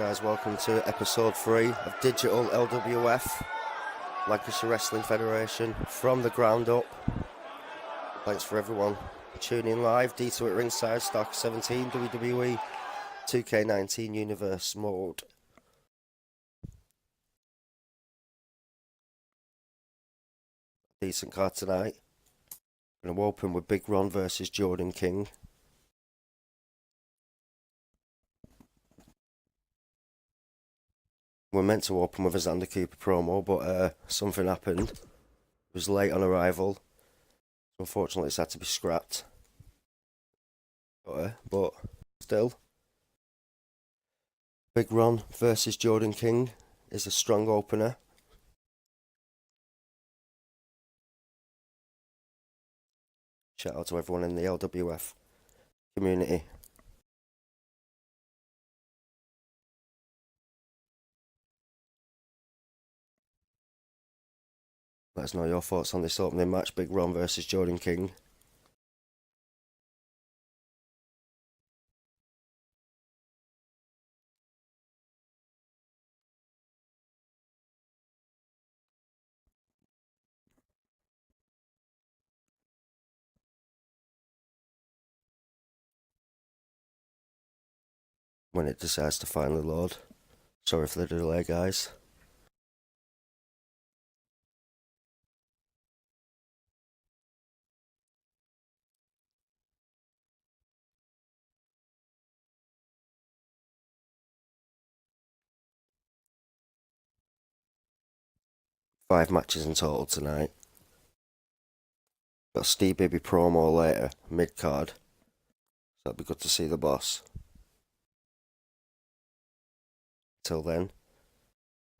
Guys, welcome to episode 3 of Digital LWF, Lancashire Wrestling Federation, from the ground up. Thanks for everyone tuning live. D2 at ringside, Stock 17, WWE 2K19 Universe mode. Decent card tonight. Going to open with Big Ron versus Jordan King. We're meant to open with a Xander Cooper promo, but something happened. It was late on arrival. Unfortunately, it's had to be scrapped. But still, Big Ron versus Jordan King is a strong opener. Shout out to everyone in the LWF community. Let us know your thoughts on this opening match, Big Ron versus Jordan King. When it decides to finally load. Sorry for the delay, guys. Five matches in total tonight. Got a Steve Bibby promo later, mid-card. So it'll be good to see the boss. Till then,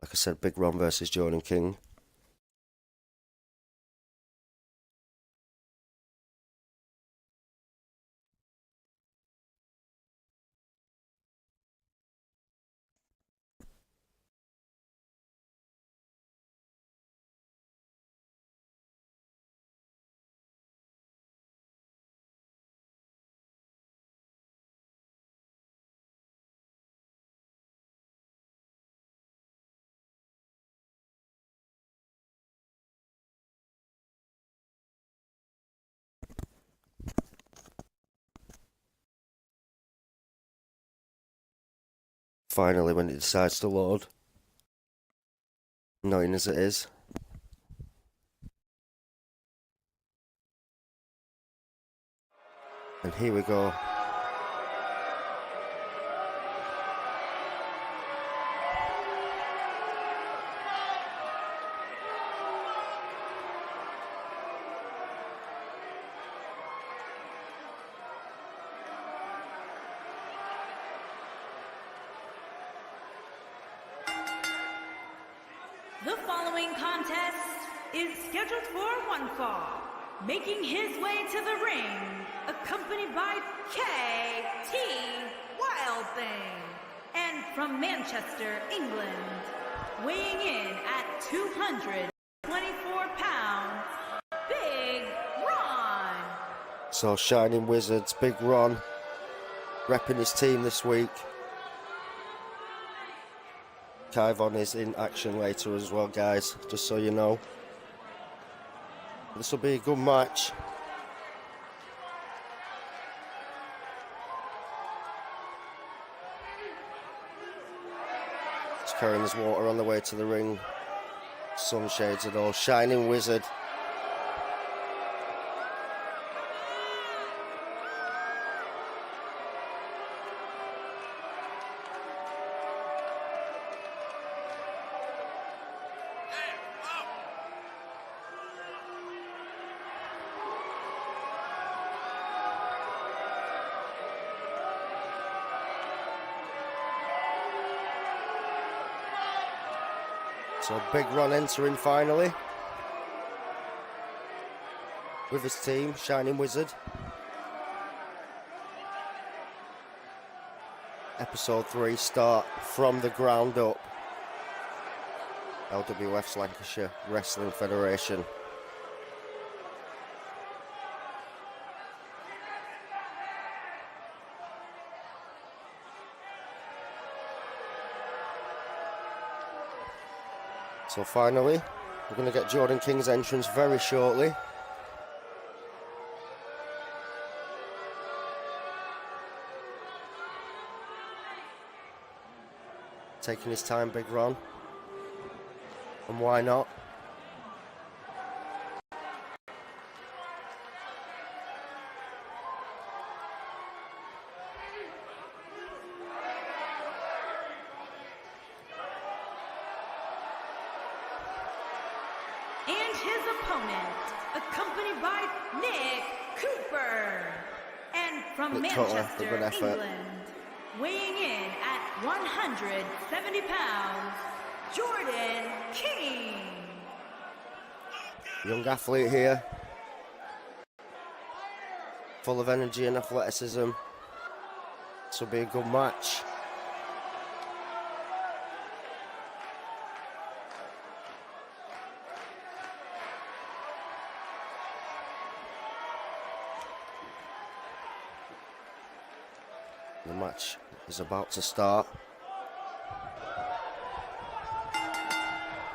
like I said, Big Ron versus Jordan King. Finally, when it decides to load. Annoying as it is. And here we go. The following contest is scheduled for one fall. Making his way to the ring, accompanied by K.T. Wild Thing. And from Manchester, England, weighing in at 224 pounds, Big Ron. So Shining Wizards, Big Ron, repping his team this week. Kyvon is in action later as well, guys, just so you know. This will be a good match. He's carrying his water on the way to the ring. Sunshades and all. Shining Wizard. So Big Ron entering finally with his team, Shining Wizard. Episode 3 start from the ground up. LWF's Lancashire Wrestling Federation. So finally, we're going to get Jordan King's entrance very shortly. Taking his time, Big Ron. And why not? And his opponent, accompanied by Nick Cooper. And from Nick Cutler, Manchester, good effort. England, weighing in at 170 pounds, Jordan King. Young athlete here. Full of energy and athleticism. This will be a good match. The match is about to start.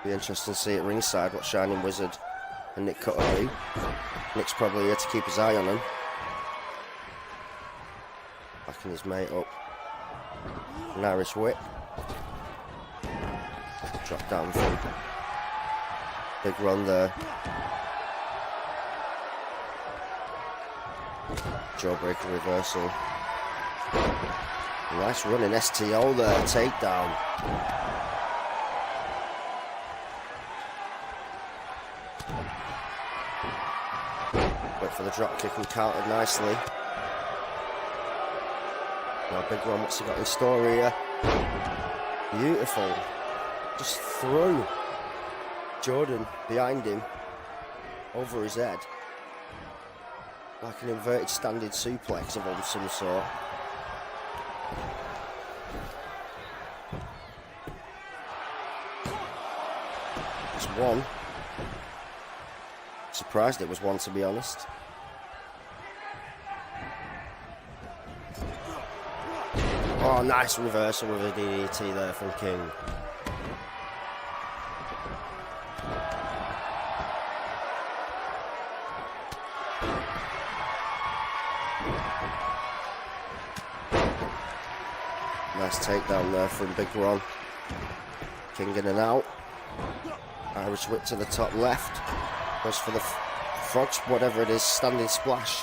Be interesting to see at ringside what Shining Wizard and Nick Cutler do. Nick's probably here to keep his eye on him. Backing his mate up. An Irish whip. Drop down from Big Ron there. Jawbreaker reversal. Nice running STO there, takedown. Wait for the drop kick and countered nicely. Now Big Ron, what's he got in store here? Beautiful. Just threw Jordan behind him, over his head. Like an inverted standing suplex of some sort. Just one. Surprised it was one, to be honest. Oh, nice reversal with a DDT there from King. Nice takedown there from Big Ron. King in and out. Irish whip to the top left. Goes for the frog, whatever it is, standing splash.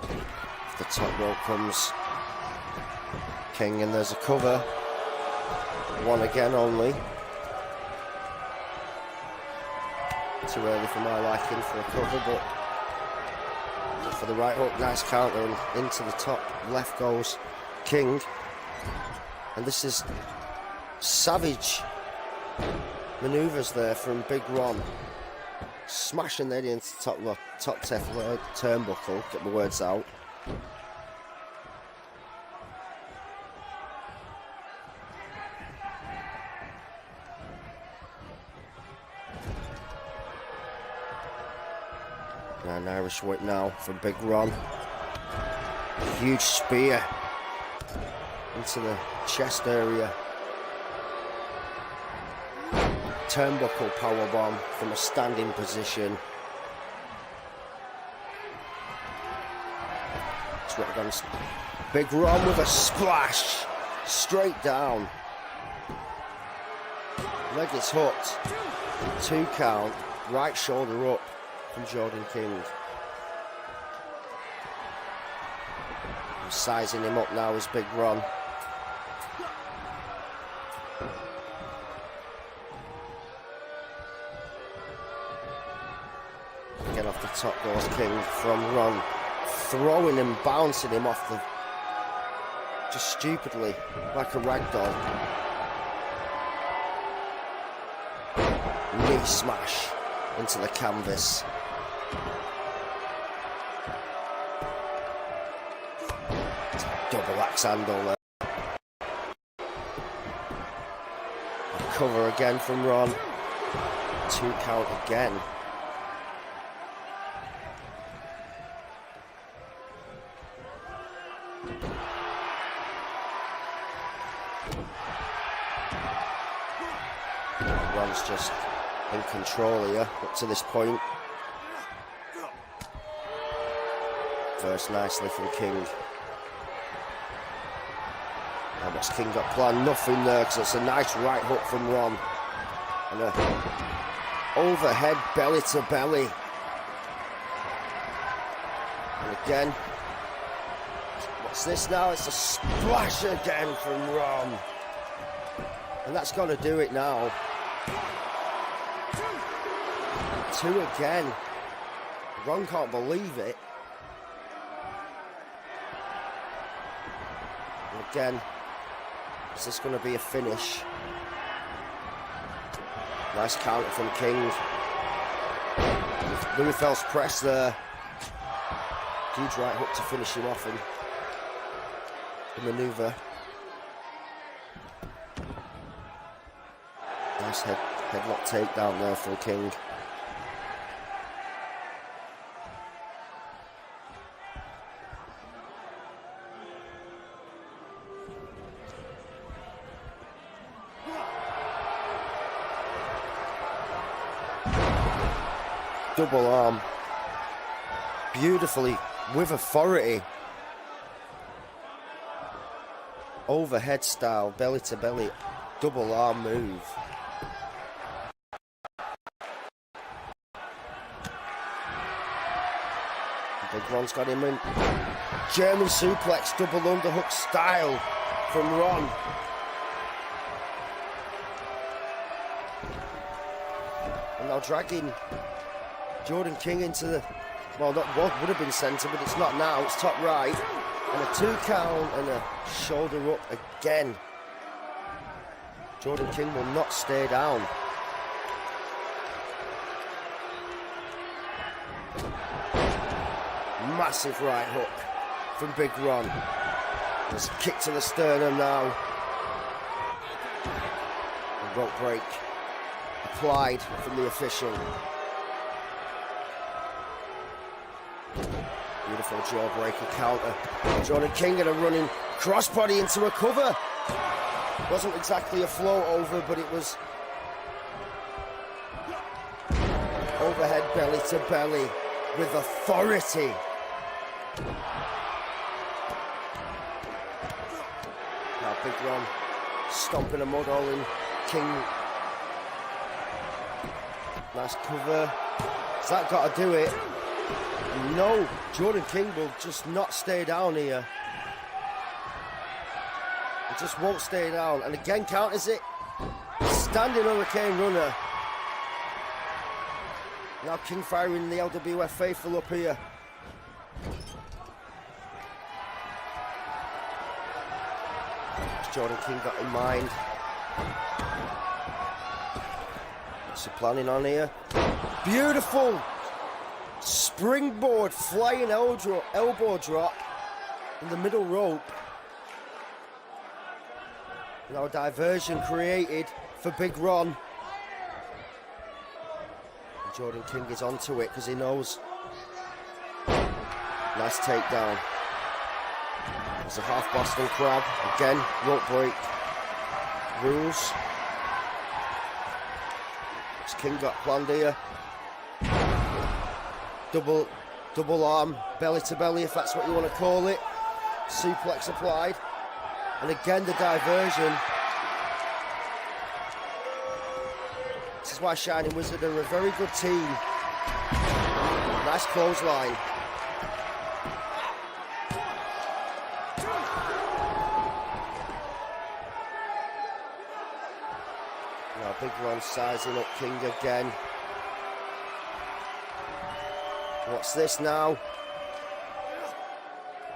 Off the top rope comes King, and there's a cover. One again only. Too early for my liking for a cover, but for the right hook, nice counter, and into the top left goes King. And this is savage manoeuvres there from Big Ron. Smashing that into the top turnbuckle, get my words out. Now an Irish whip now from Big Ron. A huge spear into the chest area. Turnbuckle powerbomb from a standing position. Big Ron with a splash straight down. Leg is hooked. 2 count. Right shoulder up from Jordan King. I'm sizing him up now as Big Ron. Again off the top goes King from Ron, throwing him, bouncing him off the, just stupidly, like a rag doll. Knee smash into the canvas. Double axe handle there. Cover again from Ron. 2 count again. Ron's just in control here up to this point. Reversed nicely from King. And what's King got planned? Nothing there, because it's a nice right hook from Ron. And a overhead belly to belly. And again, what's this now? It's a splash again from Ron. And that's got to do it now. 2 again. Ron can't believe it. And again, is this going to be a finish? Nice counter from King. Louis Phelps press there. Huge right hook to finish him off and the manoeuvre. Nice headlock takedown there from King. Double arm. Beautifully, with authority. Overhead style, belly to belly, double arm move. Big Ron's got him in. German suplex, double underhook style from Ron. And now dragging Jordan King into the, well, that would have been centre, but it's not now. It's top right. And a 2 count and a shoulder up again. Jordan King will not stay down. Massive right hook from Big Ron. There's a kick to the sternum now. A rope break applied from the official. Beautiful jawbreaker counter. Jordan King and a running crossbody into a cover. Wasn't exactly a float over, but it was overhead belly to belly with authority. Now Big Ron stomping a mud hole in King. Nice cover. Has that got to do it? No, Jordan King will just not stay down here. He just won't stay down. And again counters it. Standing hurricane runner. Now King firing the LWF faithful up here. What's Jordan King got in mind? What's he planning on here? Beautiful! Springboard flying elbow drop in the middle rope. Now a diversion created for Big Ron. And Jordan King is onto it because he knows. Nice takedown. There's a half Boston Crab. Again, rope break. Rules. What's King got planned here? Double arm, belly to belly, if that's what you want to call it. Suplex applied. And again, the diversion. This is why Shining Wizard are a very good team. Nice clothesline. Now Big Ron sizing up King again. What's this now?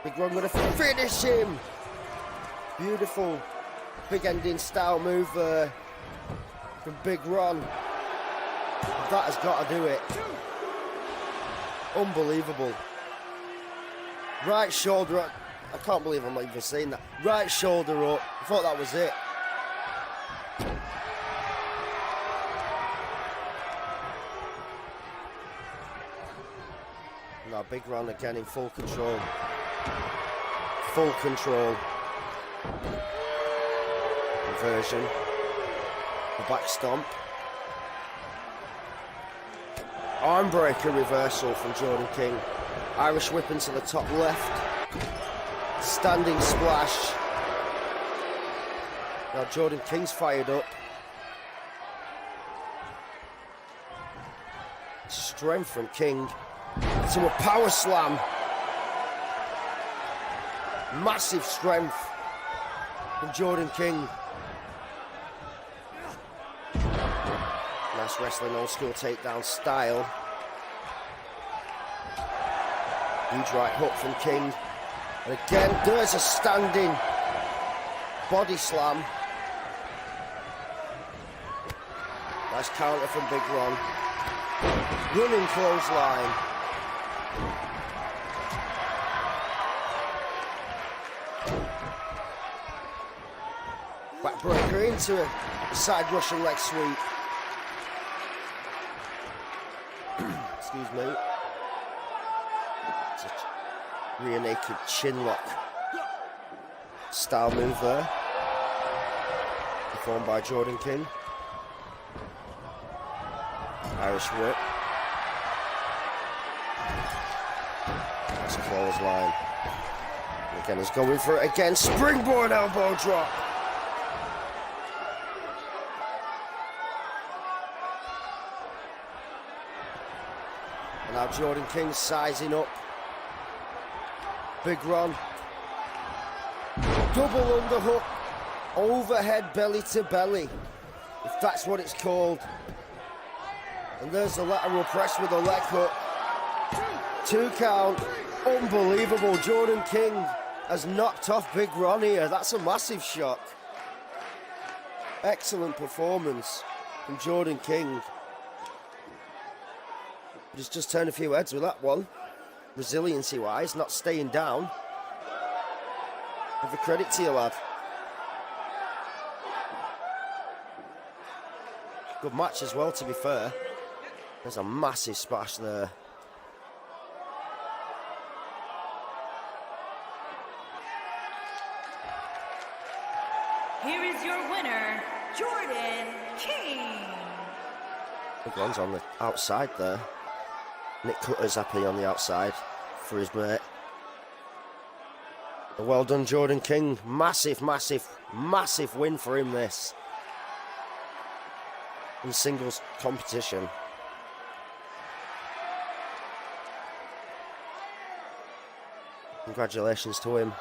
Big Ron going to finish him. Beautiful big ending style move from Big Ron. That has got to do it. Unbelievable. Right shoulder up. I can't believe I'm not even saying that. Right shoulder up. I thought that was it. Now Big Ron again in full control. Full control. Inversion. The back stomp. Armbreaker reversal from Jordan King. Irish whip into the top left. Standing splash. Now Jordan King's fired up. Strength from King. To a power slam. Massive strength from Jordan King. Nice wrestling, old school takedown style. Huge right hook from King. And again, there's a standing body slam. Nice counter from Big Ron. Running clothesline. Backbreaker into a side Russian leg sweep. Excuse me. It's a rear naked chin lock style move there. Performed by Jordan King. Irish whip. Nice clothesline. And again, he's going for it again. Springboard elbow drop. And now Jordan King sizing up. Big Ron. Double underhook. Overhead belly to belly. If that's what it's called. And there's the lateral press with a leg hook. 2 count. Unbelievable. Jordan King has knocked off Big Ron here. That's a massive shock. Excellent performance from Jordan King. He's just turned a few heads with that one. Resiliency-wise, not staying down. Give a credit to you, lad. Good match as well, to be fair. There's a massive splash there. Here is your winner, Jordan King. Big one's on the outside there. Nick Cutter's happy on the outside for his mate. Well done, Jordan King. Massive, massive, massive win for him, this. In singles competition. Congratulations to him.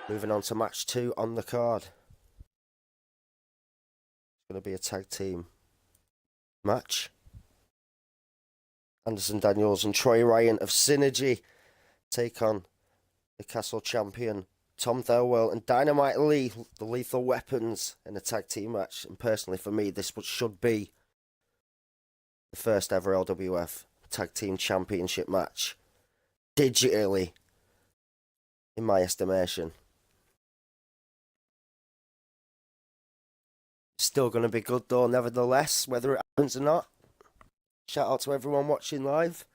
Moving on to match 2 on the card. It's going to be a tag team match. Anderson Daniels and Troy Ryan of Synergy take on the Castle champion Tom Thelwell and Dynamite Lee, the Lethal Weapons, in a tag team match. And personally, for me, this should be the first ever LWF Tag Team Championship match, digitally, in my estimation. Still going to be good though, nevertheless, whether it happens or not. Shout out to everyone watching live.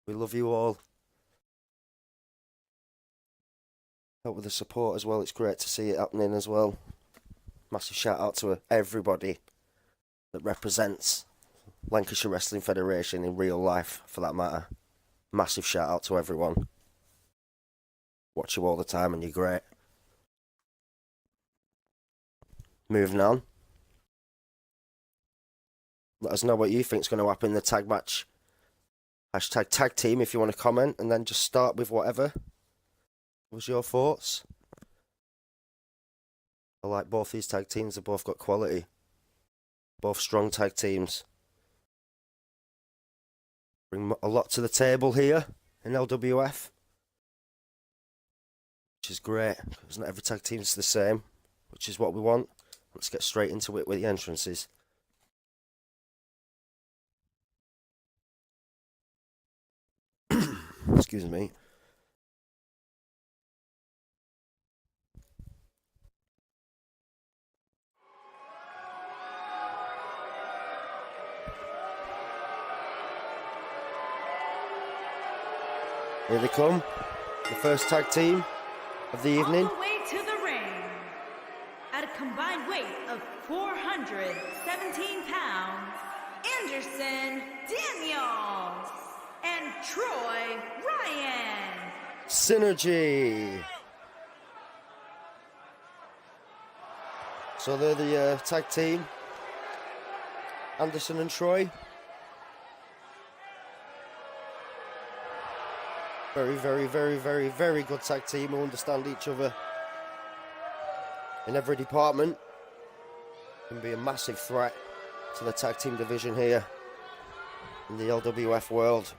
We love you all. Help with the support as well. It's great to see it happening as well. Massive shout out to everybody that represents Lancashire Wrestling Federation in real life, for that matter. Massive shout out to everyone. Watch you all the time and you're great. Moving on. Let us know what you think is going to happen in the tag match. Hashtag tag team if you want to comment, and then just start with whatever was your thoughts. I like both these tag teams. They've both got quality. Both strong tag teams. Bring a lot to the table here in LWF, which is great, because not every tag team is the same, which is what we want. Let's get straight into it with the entrances. Excuse me. Here they come. The first tag team of the evening. All the way to the ring, at a combined weight of 417 pounds, Anderson Daniels and Troy Ryan. Synergy. So they're the tag team, Anderson and Troy. Very, very, very, very, very good tag team who understand each other in every department. Can be a massive threat to the tag team division here in the LWF world.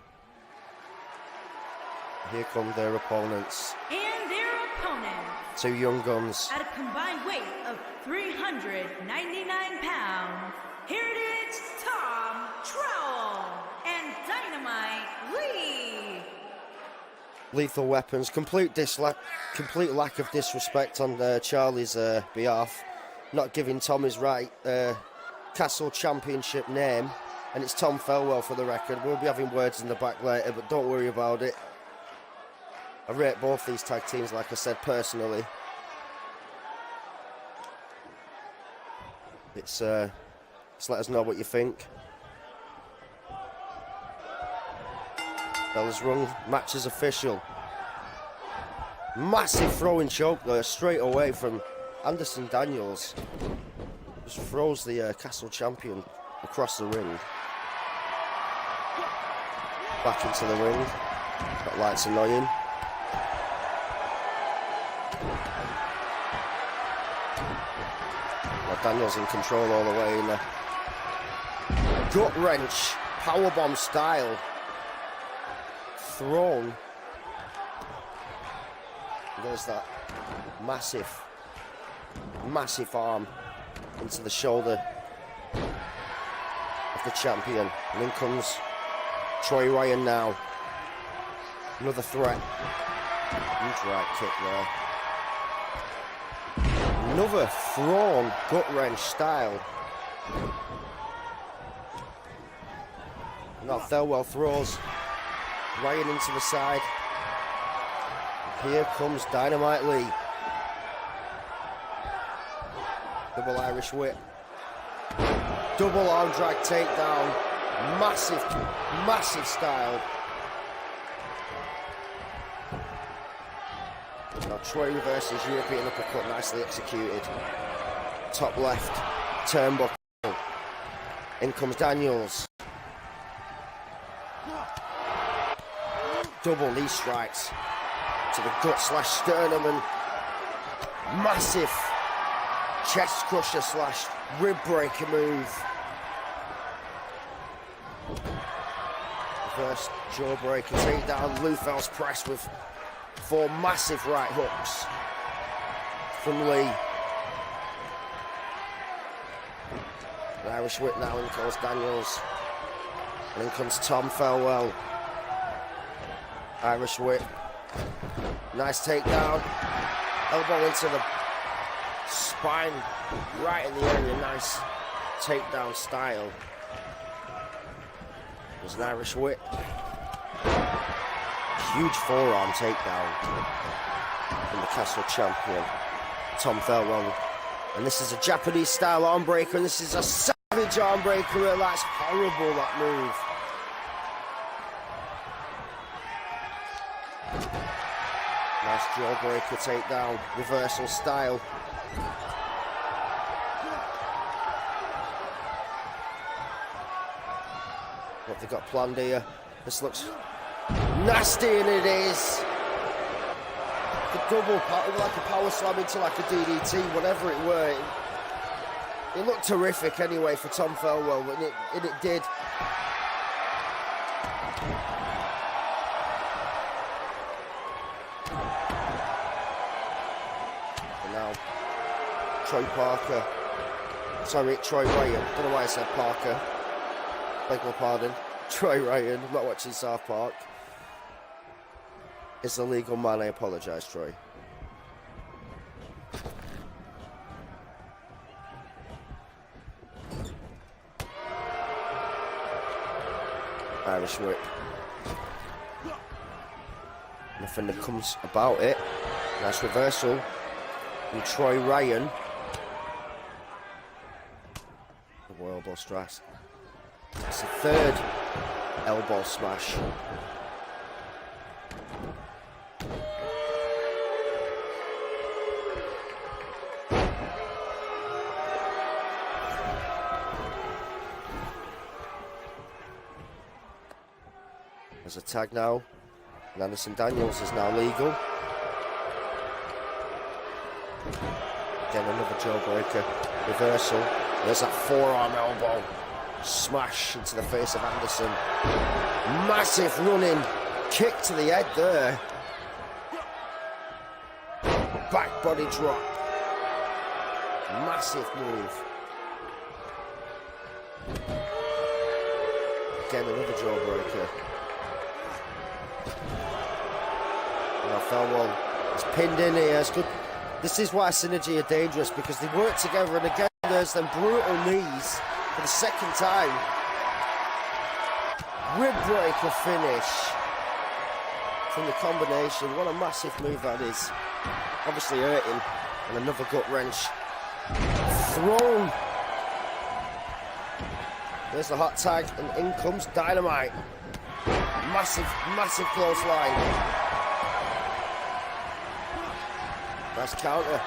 Here come their opponents. And their opponents, two young guns. at a combined weight of 399 pounds, here it is, Tom Trowell and Dynamite Lee. Lethal Weapons, complete lack of disrespect on Charlie's behalf, not giving Tom his right Castle Championship name, and it's Tom Felwell for the record. We'll be having words in the back later, but don't worry about it. I rate both these tag teams, like I said, personally. It's let us know what you think. Bell's rung, match is official. Massive throwing choke there straight away from Anderson Daniels. Just throws the Castle Champion across the ring. Back into the ring. That light's annoying. Now Daniels in control all the way in there. Gut wrench, powerbomb style. Thrown. There's that massive arm into the shoulder of the champion. And in comes Troy Ryan now. Another threat. Huge right kick there. Another thrown gut wrench style. Now Thelwell throws Ryan into the side. Here comes Dynamite Lee. Double Irish whip. Double arm drag takedown. Massive style. Now Troy reverses European uppercut, nicely executed. Top left, turnbuckle. In comes Daniels. Double knee strikes to the gut slash sternum and massive chest crusher slash rib breaker move. First jawbreaker takedown, Luthel's press with 4 massive right hooks from Lee. An Irish whip now, in comes Daniels. And in comes Tom Felwell. Irish whip. Nice takedown. Elbow into the spine, right in the area. Nice takedown style. There's an Irish whip. Huge forearm takedown from the Castle Champion, Tom Felwell. And this is a Japanese style arm breaker, and this is a savage arm breaker. That's horrible, that move. Nice jawbreaker takedown, reversal style. What have they got planned here? This looks nasty, and it is. The double power, like a power slam into like a DDT, whatever it were. It looked terrific anyway for Tom Felwell, and it did. And now, Troy Ryan. Don't know why I said Parker. Beg my pardon. Troy Ryan. I'm not watching South Park. It's a legal man. I apologise, Troy. Irish whip. Nothing that comes about it. Nice reversal from Troy Ryan. Double elbow strike. It's the third elbow smash. There's a tag now, and Anderson Daniels is now legal. Again, another jawbreaker. Reversal. There's that forearm elbow. Smash into the face of Anderson. Massive running kick to the head there. Back body drop. Massive move. Again, another jawbreaker. Now Thelwell is pinned in here. It's good. This is why Synergy are dangerous, because they work together, and again there's them brutal knees for the second time. Rib breaker finish from the combination. What a massive move that is. Obviously hurting. And another gut wrench. Thrown. There's the hot tag, and in comes Dynamite. Massive, massive clothesline. Nice counter.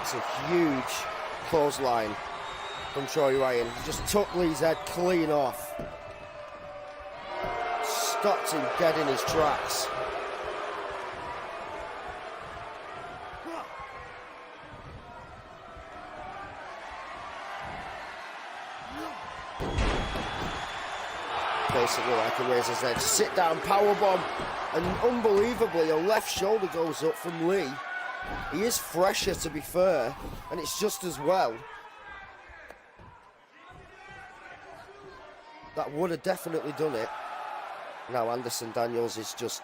It's a huge clothesline from Troy Ryan. He just took Lee's head clean off. Stopped him dead in his tracks. Basically like a razor's edge. Sit down powerbomb, and unbelievably a left shoulder goes up from Lee. He is fresher, to be fair, and it's just as well. That would have definitely done it. Now Anderson Daniels is just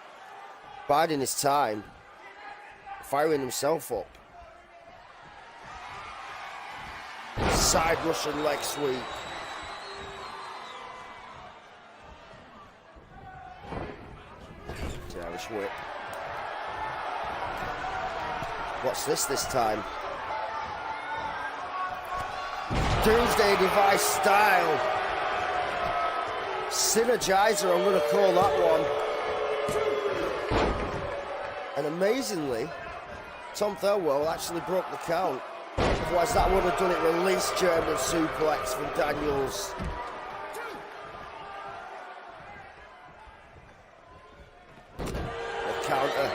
biding his time, firing himself up. Side Russian leg sweep. The Irish whip. What's this time? Doomsday Device style. Synergizer, I'm going to call that one. And amazingly, Tom Thelwell actually broke the count. Otherwise that would have done it. Release German suplex from Daniels. The counter.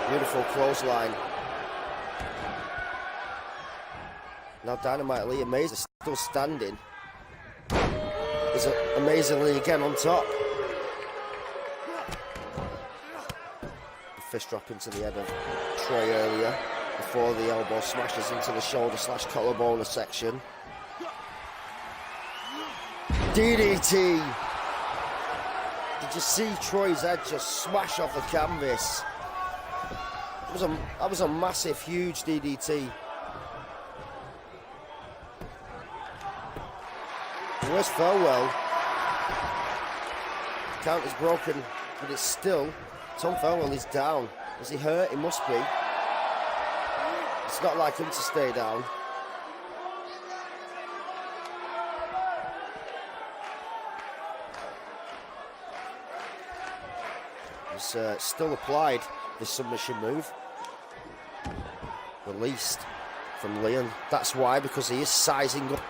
Beautiful clothesline. Now Dynamite Lee, amazing, still standing. Is amazingly again on top. The fist drop into the head of Troy earlier before the elbow smashes into the shoulder / collarbone section. DDT. Did you see Troy's head just smash off the canvas? That was a massive, huge DDT. Where's Thelwell? Count is broken, but it's still. Tom Thelwell is down. Is he hurt? He must be. It's not like him to stay down. He's still applied this submission move. Released from Leon. That's why, because he is sizing up.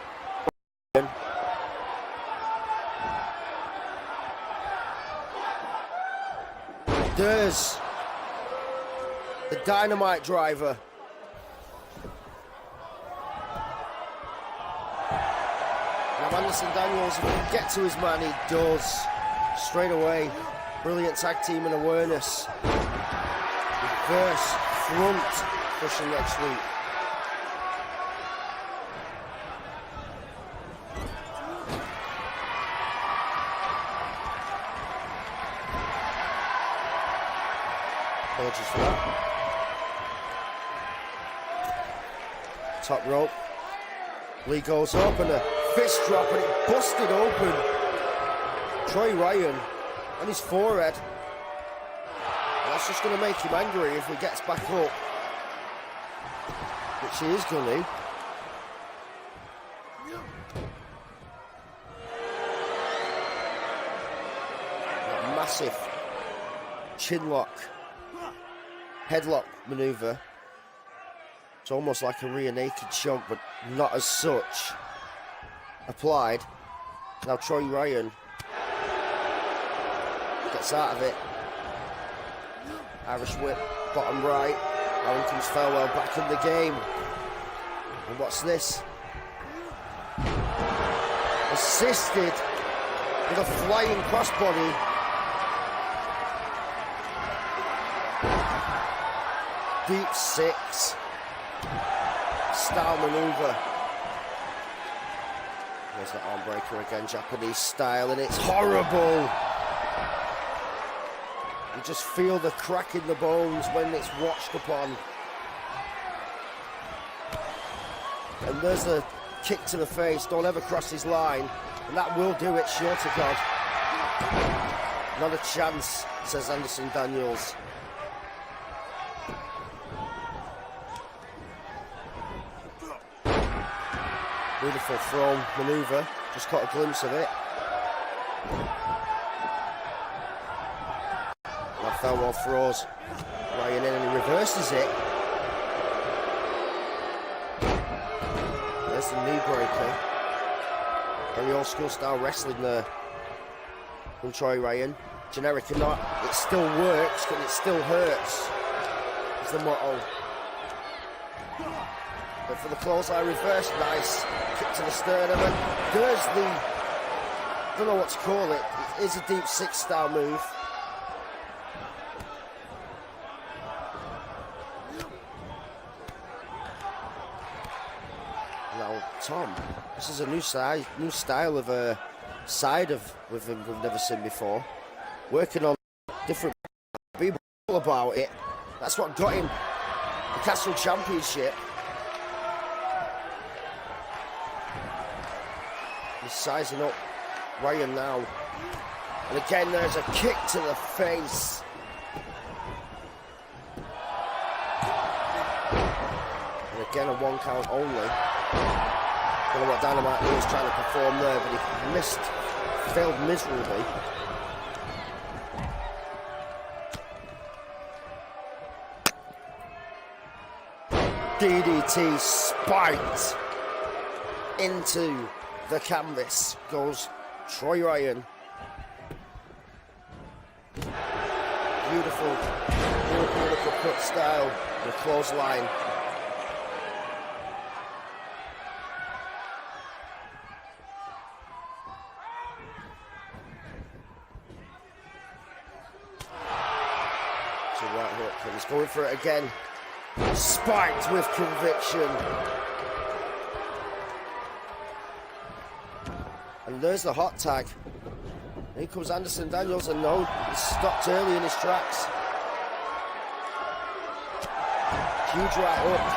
There's the Dynamite driver. Now Anderson Daniels, if he can get to his man, he does. Straight away. Brilliant tag team and awareness. Reverse, front, pushing leg sweep. Apologies for that. Top rope. Lee goes up and a fist drop, and it busted open Troy Ryan on his forehead. That's just going to make him angry if he gets back up, which he is going to. Massive chin lock, headlock maneuver. It's almost like a rear naked choke, but not as such. Applied. Now Troy Ryan gets out of it. Irish whip, bottom right. Now in comes Farewell back in the game. And what's this? Assisted with a flying crossbody. Deep six. Style maneuver. There's that arm breaker again, Japanese style, and it's horrible. You just feel the crack in the bones when it's watched upon. And there's a kick to the face. Don't ever cross his line, and that will do it, sure to God. Not a chance, says Anderson Daniels. Beautiful throw maneuver, just caught a glimpse of it. Now Farewell throws Ryan in and he reverses it. There's the knee breaker. Very old school style wrestling there from Troy Ryan. Generic or not, it still works and it still hurts. Is the motto. But for the clothesline reverse, nice kick to the sternum, and there's the, I don't know what to call it, it is a deep six style move. Now Tom, this is a new style of a side of with him we've never seen before. Working on different people about it. That's what got him the Castle Championship. He's sizing up Ryan now. And again, there's a kick to the face. And again, a 1 count only. Don't know what Dynamite was trying to perform there, but he missed, failed miserably. DDT spiked into the canvas goes Troy Ryan. Beautiful European uppercut style, the clothesline. To right hook, and he's going for it again. Spiked with conviction. And there's the hot tag. Here comes Anderson Daniels, and no, he's stopped early in his tracks. Huge right hook.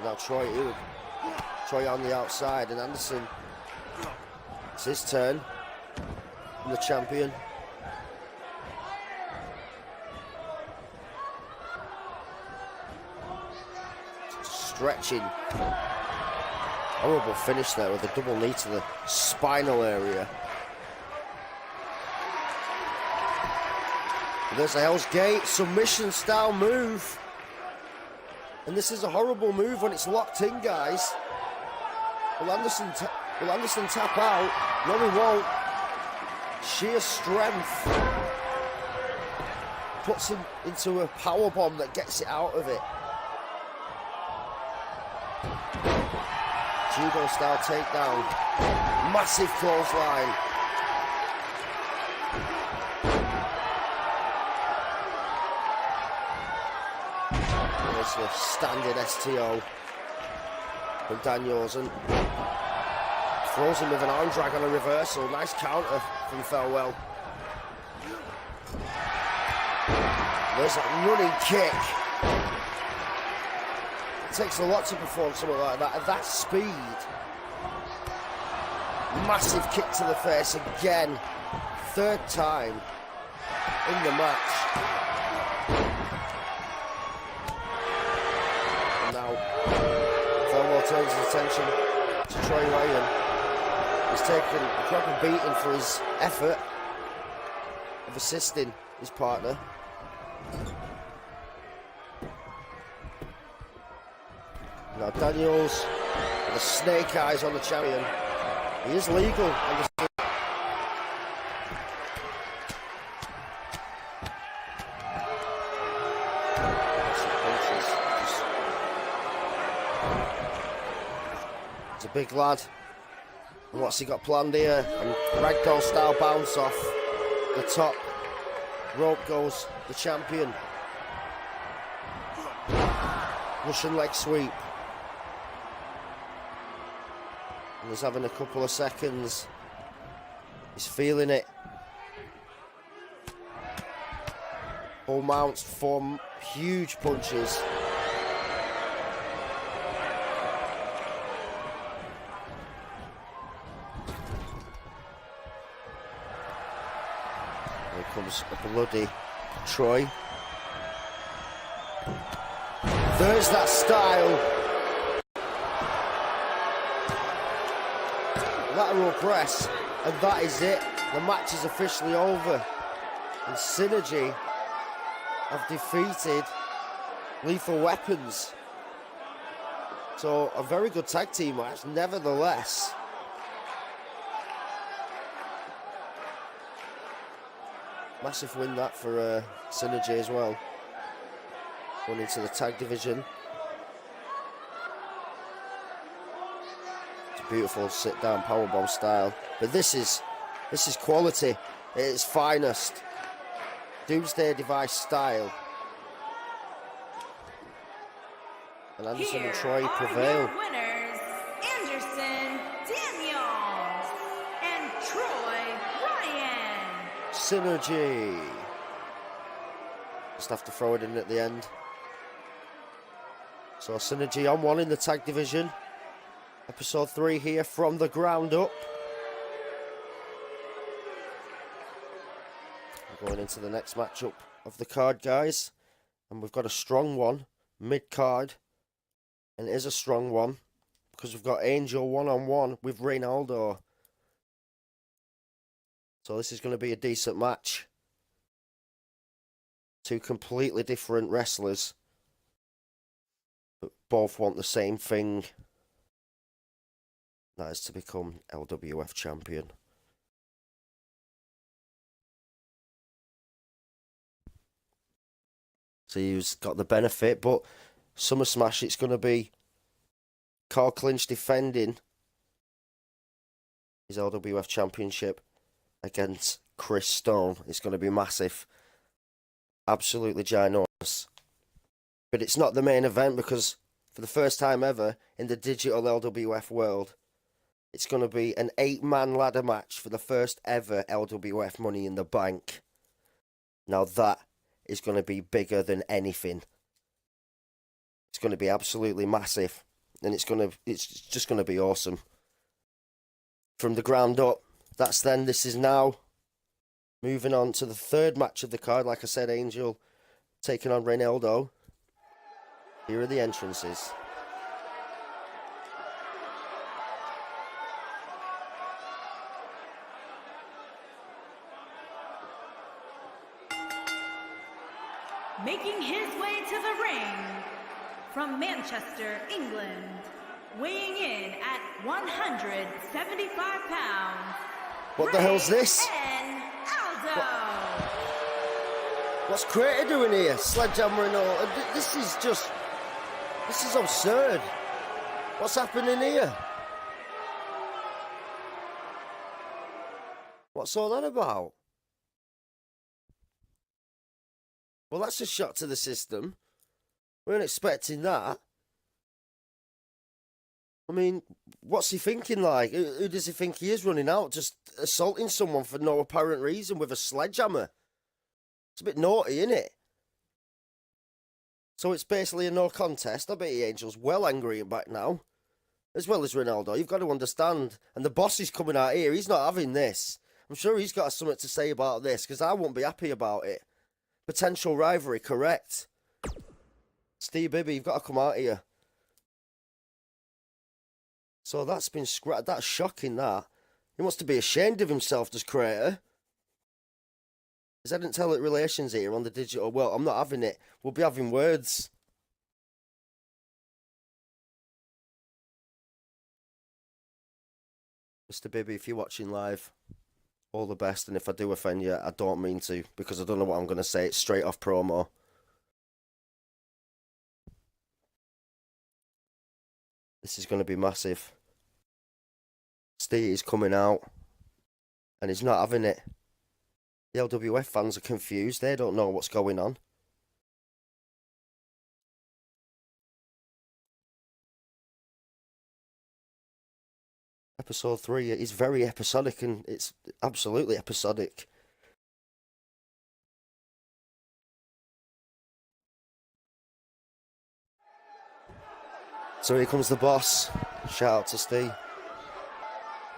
Now Troy on the outside, and Anderson, it's his turn. The champion. Stretching. Horrible finish there with a double knee to the spinal area. There's a Hell's Gate submission style move. And this is a horrible move when it's locked in, guys. Will Anderson tap out? No, he won't. Sheer strength puts him into a powerbomb that gets it out of it. Judo style takedown. Massive clothesline. There's the standard STO from Daniels, and throws him with an arm drag on a reversal. Nice counter from Farewell. There's a running kick. It takes a lot to perform something like that at that speed. Massive kick to the face again. Third time in the match. And now, Thelwell turns his attention to Troy Ryan. He's taken a proper beating for his effort of assisting his partner. Now Daniels, the snake eyes on the champion. He is legal on the He's a big lad. And what's he got planned here? And ragdoll style bounce off the top rope goes the champion. Russian leg sweep. And he's having a couple of seconds. He's feeling it. Bull mounts, 4 huge punches. Here comes a bloody Troy. There's that style. Lateral press, and that is it. The match is officially over. And Synergy have defeated Lethal Weapons. So a very good tag team match, nevertheless. Massive win that for Synergy as well. Going into the tag division. It's a beautiful sit-down powerbomb style. But this is quality at its finest. Doomsday Device style. And Anderson and Troy prevail. Your winners, Anderson Daniels and Troy Ryan. Synergy. Just have to throw it in at the end. So Synergy on 1 in the tag division. Episode 3 here from the ground up. We're going into the next matchup of the card, guys. And we've got a strong one, mid-card. And it is a strong one, because we've got Angel one-on-one with Reynaldo. So this is going to be a decent match. 2 completely different wrestlers, but both want the same thing. That is to become LWF champion. So he's got the benefit, but Summer Smash, it's going to be Carl Clinch defending his LWF championship against Chris Stone. It's going to be massive. Absolutely ginormous. But it's not the main event, because for the first time ever in the digital LWF world, it's going to be an 8-man ladder match for the first ever LWF Money in the Bank. Now that is going to be bigger than anything. It's going to be absolutely massive, and it's just going to be awesome. From the ground up, this is now. Moving on to the third match of the card. Like I said, Angel taking on Reynaldo. Here are the entrances. Making his way to the ring from Manchester, England, weighing in at 175 pounds. What the hell's this? What's Crater doing here? Sledgehammer and all. This is absurd. What's happening here? What's all that about? Well, that's a shot to the system. We weren't expecting that. I mean, what's he thinking like? Who does he think he is, running out, just assaulting someone for no apparent reason with a sledgehammer? It's a bit naughty, isn't it? So it's basically a no contest. I bet the Angel's well angry and back now. as well as Ronaldo. You've got to understand. And the boss is coming out here. He's not having this. I'm sure he's got something to say about this, because I won't be happy about it. Potential rivalry, correct. Steve Bibby, you've got to come out here. So that's been scrapped. That's shocking, that. He wants to be ashamed of himself, does Creator. Because I didn't tell it relations here on the digital. Well, I'm not having it. We'll be having words. Mr. Bibby, if you're watching live, all the best. And if I do offend you, I don't mean to, because I don't know what I'm going to say. It's straight off promo. This is going to be massive. Steve is coming out, and he's not having it. The LWF fans are confused. They don't know what's going on. Episode 3 is very episodic, and it's absolutely episodic. So here comes the boss. Shout out to Steve.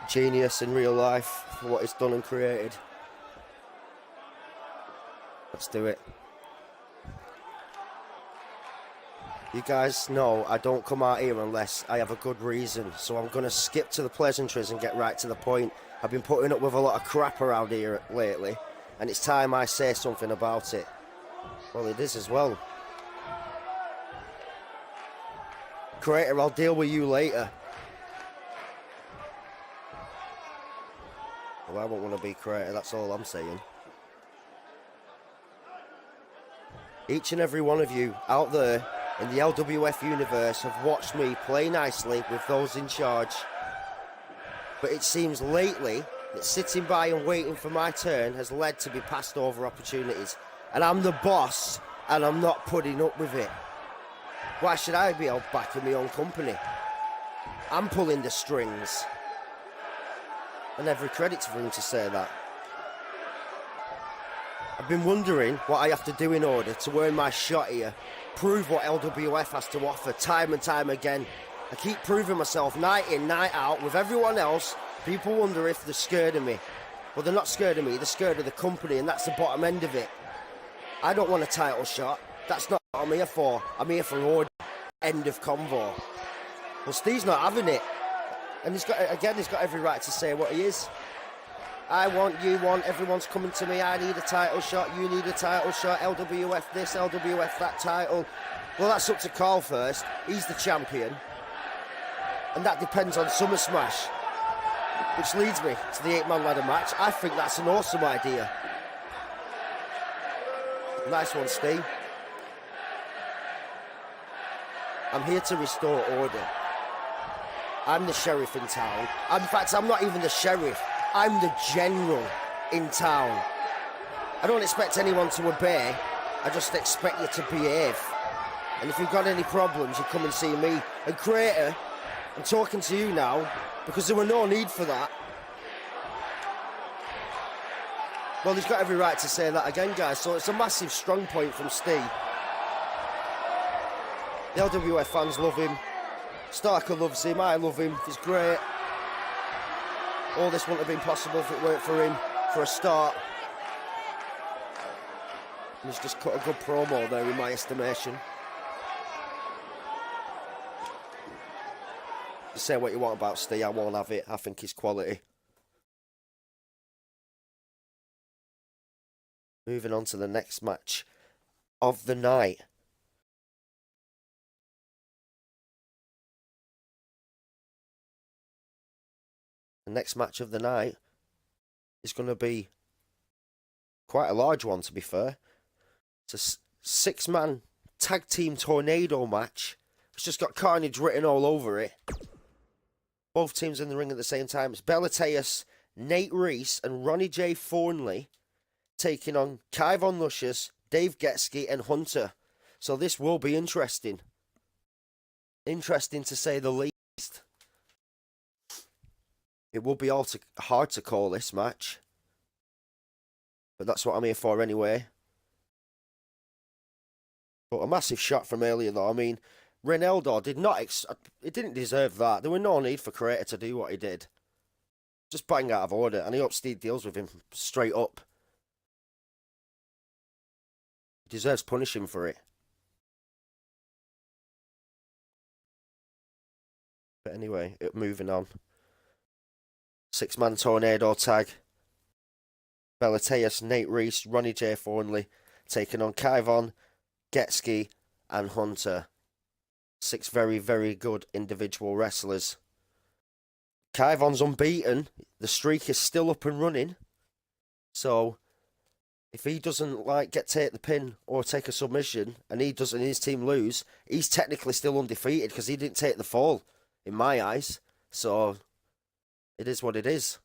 Genius in real life for what he's done and created. Let's do it. You guys know I don't come out here unless I have a good reason, so I'm going to skip to the pleasantries and get right to the point. I've been putting up with a lot of crap around here lately, and it's time I say something about it. Well, it is as well. Creator, I'll deal with you later. Well, I won't want to be Creator, that's all I'm saying. Each and every one of you out there in the LWF universe have watched me play nicely with those in charge. But it seems lately that sitting by and waiting for my turn has led to be passed over opportunities. And I'm the boss, and I'm not putting up with it. Why should I be held back in my own company? I'm pulling the strings. And every credit for him to say that. I've been wondering what I have to do in order to earn my shot here. Prove what LWF has to offer time and time again. I keep proving myself night in, night out with everyone else. People wonder if they're scared of me. Well, they're not scared of me, they're scared of the company, and that's the bottom end of it. I don't want a title shot. That's not what I'm here for. I'm here for order. End of convo. Well, Steve's not having it. And he's got every right to say what he is. I want, you want, everyone's coming to me. I need a title shot, you need a title shot. LWF this, LWF that title. Well, that's up to Carl first. He's the champion. And that depends on Summer Smash. Which leads me to the 8-man ladder match. I think that's an awesome idea. Nice one, Steve. I'm here to restore order. I'm the sheriff in town. In fact, I'm not even the sheriff. I'm the general in town. I don't expect anyone to obey. I just expect you to behave. And if you've got any problems, you come and see me. And Creator, I'm talking to you now because there were no need for that. Well, he's got every right to say that again, guys. So it's a massive strong point from Steve. The LWF fans love him. Starker loves him. I love him. He's great. All this wouldn't have been possible if it weren't for him, for a start. And he's just cut a good promo there, in my estimation. You say what you want about Steve, I won't have it. I think he's quality. Moving on to the next match of the night. The next match of the night is going to be quite a large one, to be fair. It's a 6-man tag team tornado match. It's just got carnage written all over it. Both teams in the ring at the same time. It's Belataeus, Nate Reese and Ronnie J. Thornley taking on Kai Von Luscious, Dave Getsky and Hunter. So this will be interesting. Interesting to say the least. It will be hard to call this match. But that's what I'm here for anyway. But a massive shot from earlier though. I mean, Ronaldo did not. He didn't deserve that. There was no need for Creator to do what he did. Just bang out of order, and he hopes Steve deals with him straight up. He deserves punishing for it. But anyway, moving on. 6-man tornado tag. Belateus, Nate Reese, Ronnie J. Thornley taking on Kaivon, Getski, and Hunter. 6 very, very good individual wrestlers. Kaivon's unbeaten. The streak is still up and running. So, if he doesn't take the pin or take a submission, and he doesn't, his team lose, he's technically still undefeated because he didn't take the fall, in my eyes. So, it is what it is.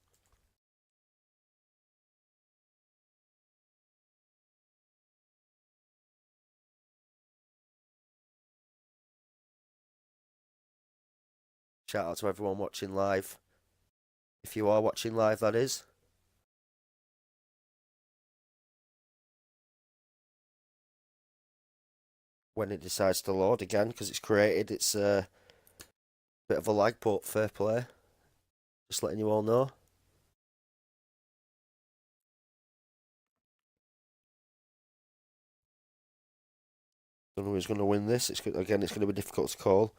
Shout out to everyone watching live. If you are watching live, that is. When it decides to load again, because it's created, it's a bit of a lag, but fair play. Just letting you all know. Don't know who's going to win this. It's going to be difficult to call.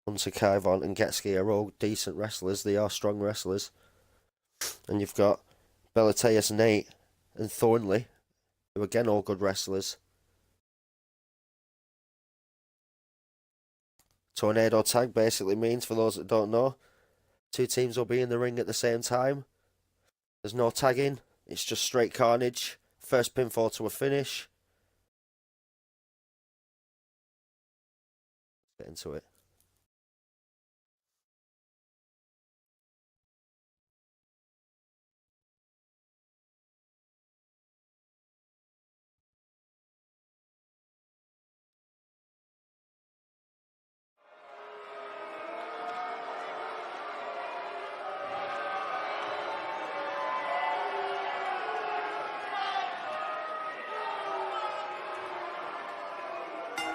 Hunter, Kaivon and Getski are all decent wrestlers. They are strong wrestlers. And you've got Belateus, Nate and Thornley, who again all good wrestlers. Tornado tag basically means, for those that don't know, 2 teams will be in the ring at the same time. There's no tagging. It's just straight carnage. First pinfall to a finish. Let's get into it.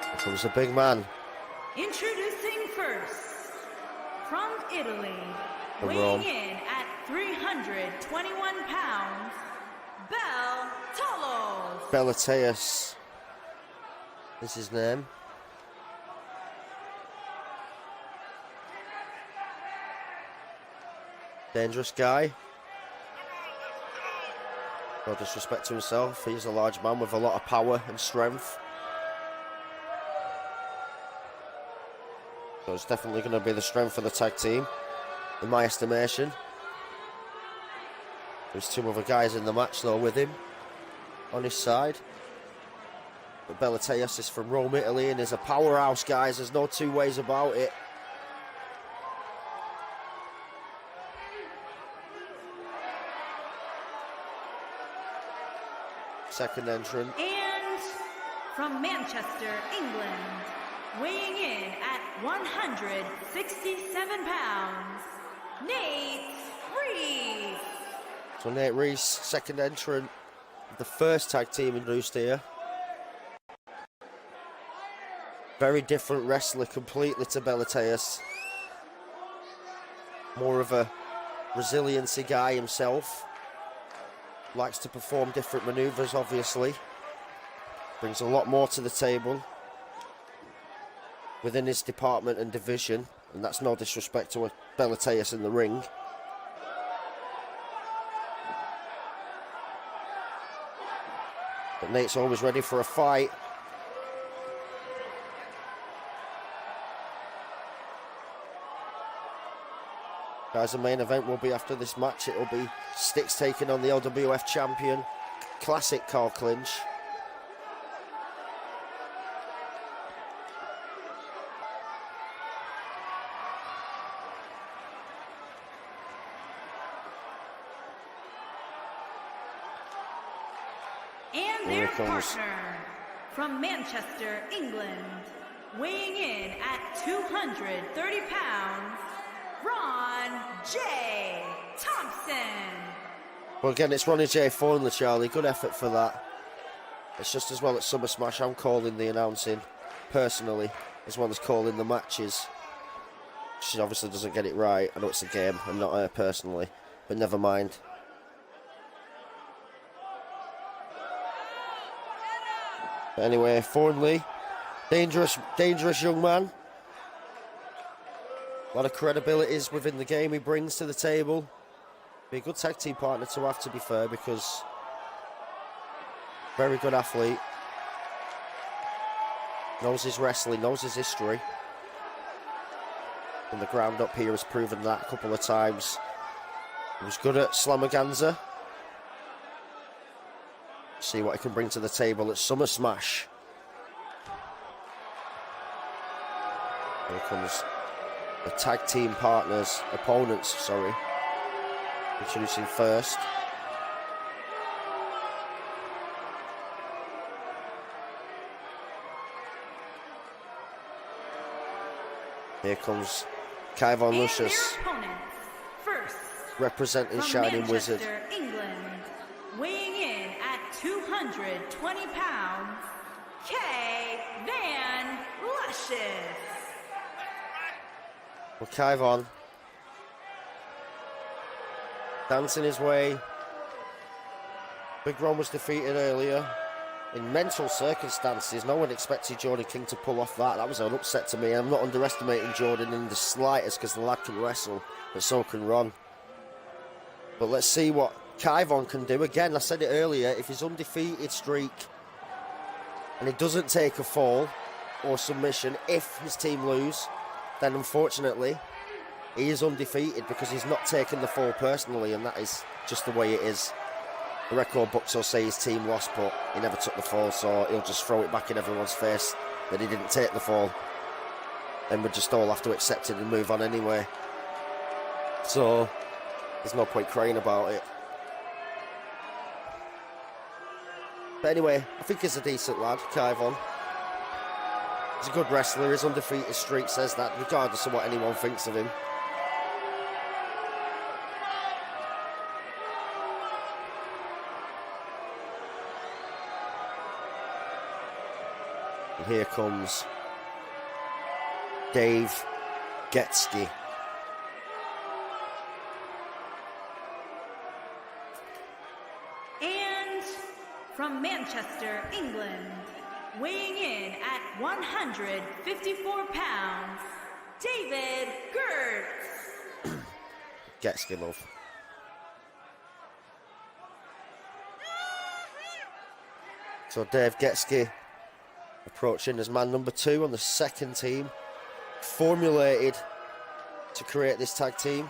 Here comes the big man. Introducing first, from Italy, From weighing Rome. in at 321 pounds, Bel Tolos. Belateus is his name. Dangerous guy. No disrespect to himself. He's a large man with a lot of power and strength. So it's definitely going to be the strength of the tag team, in my estimation. There's 2 other guys in the match though with him on his side. But Belateus is from Rome, Italy, and is a powerhouse, guys. There's no 2 ways about it. Second entrant. And from Manchester, England, weighing in at 167 pounds, Nate Reese. So Nate Reese, second entrant, the first tag team introduced here. Very different wrestler completely to Belateus. More of a resiliency guy himself. Likes to perform different maneuvers, obviously. Brings a lot more to the table within his department and division. And that's no disrespect to Belateus in the ring. But Nate's always ready for a fight. Guys, the main event will be after this match. It'll be Styx taking on the LWF champion. Classic car clinch. And their partner, from Manchester, England, weighing in at 230 pounds, Ron J. Thompson. Well, again, it's Ronnie J. Thornley, Charlie. Good effort for that. It's just as well at Summer Smash I'm calling the announcing, personally, as well as calling the matches. She obviously doesn't get it right. I know it's a game, and not her personally, but never mind. But anyway, Thornley, dangerous young man. A lot of credibilities within the game he brings to the table. Be a good tag team partner to have, to be fair, because very good athlete. Knows his wrestling, knows his history. From the ground up here has proven that a couple of times. He was good at Slamaganza. See what he can bring to the table at Summer Smash. Here comes the tag team opponents, sorry. Introducing first. Here comes Kyvon Lucius, representing Shining Wizard. England, weighing in at 220 pounds, K. Van Luscious. Well, Kyvon dancing his way. Big Ron was defeated earlier. In mental circumstances, no one expected Jordan King to pull off that. That was an upset to me. I'm not underestimating Jordan in the slightest, because the lad can wrestle, but so can Ron. But let's see what Kyvon can do. Again, I said it earlier, if his undefeated streak and he doesn't take a fall or submission, if his team lose, then unfortunately he is undefeated because he's not taken the fall personally, and that is just the way it is. The record books will say his team lost, but he never took the fall, so he'll just throw it back in everyone's face that he didn't take the fall. And we'll just all have to accept it and move on anyway. So there's no point crying about it. But anyway, I think he's a decent lad, Kyvon. He's a good wrestler. His undefeated streak says that, regardless of what anyone thinks of him. And here comes Dave Getsky. And from Manchester, England, weighing in at 154 pounds, David Gertz. Getsky, love. So Dave Getsky approaching as man number 2 on the second team, formulated to create this tag team.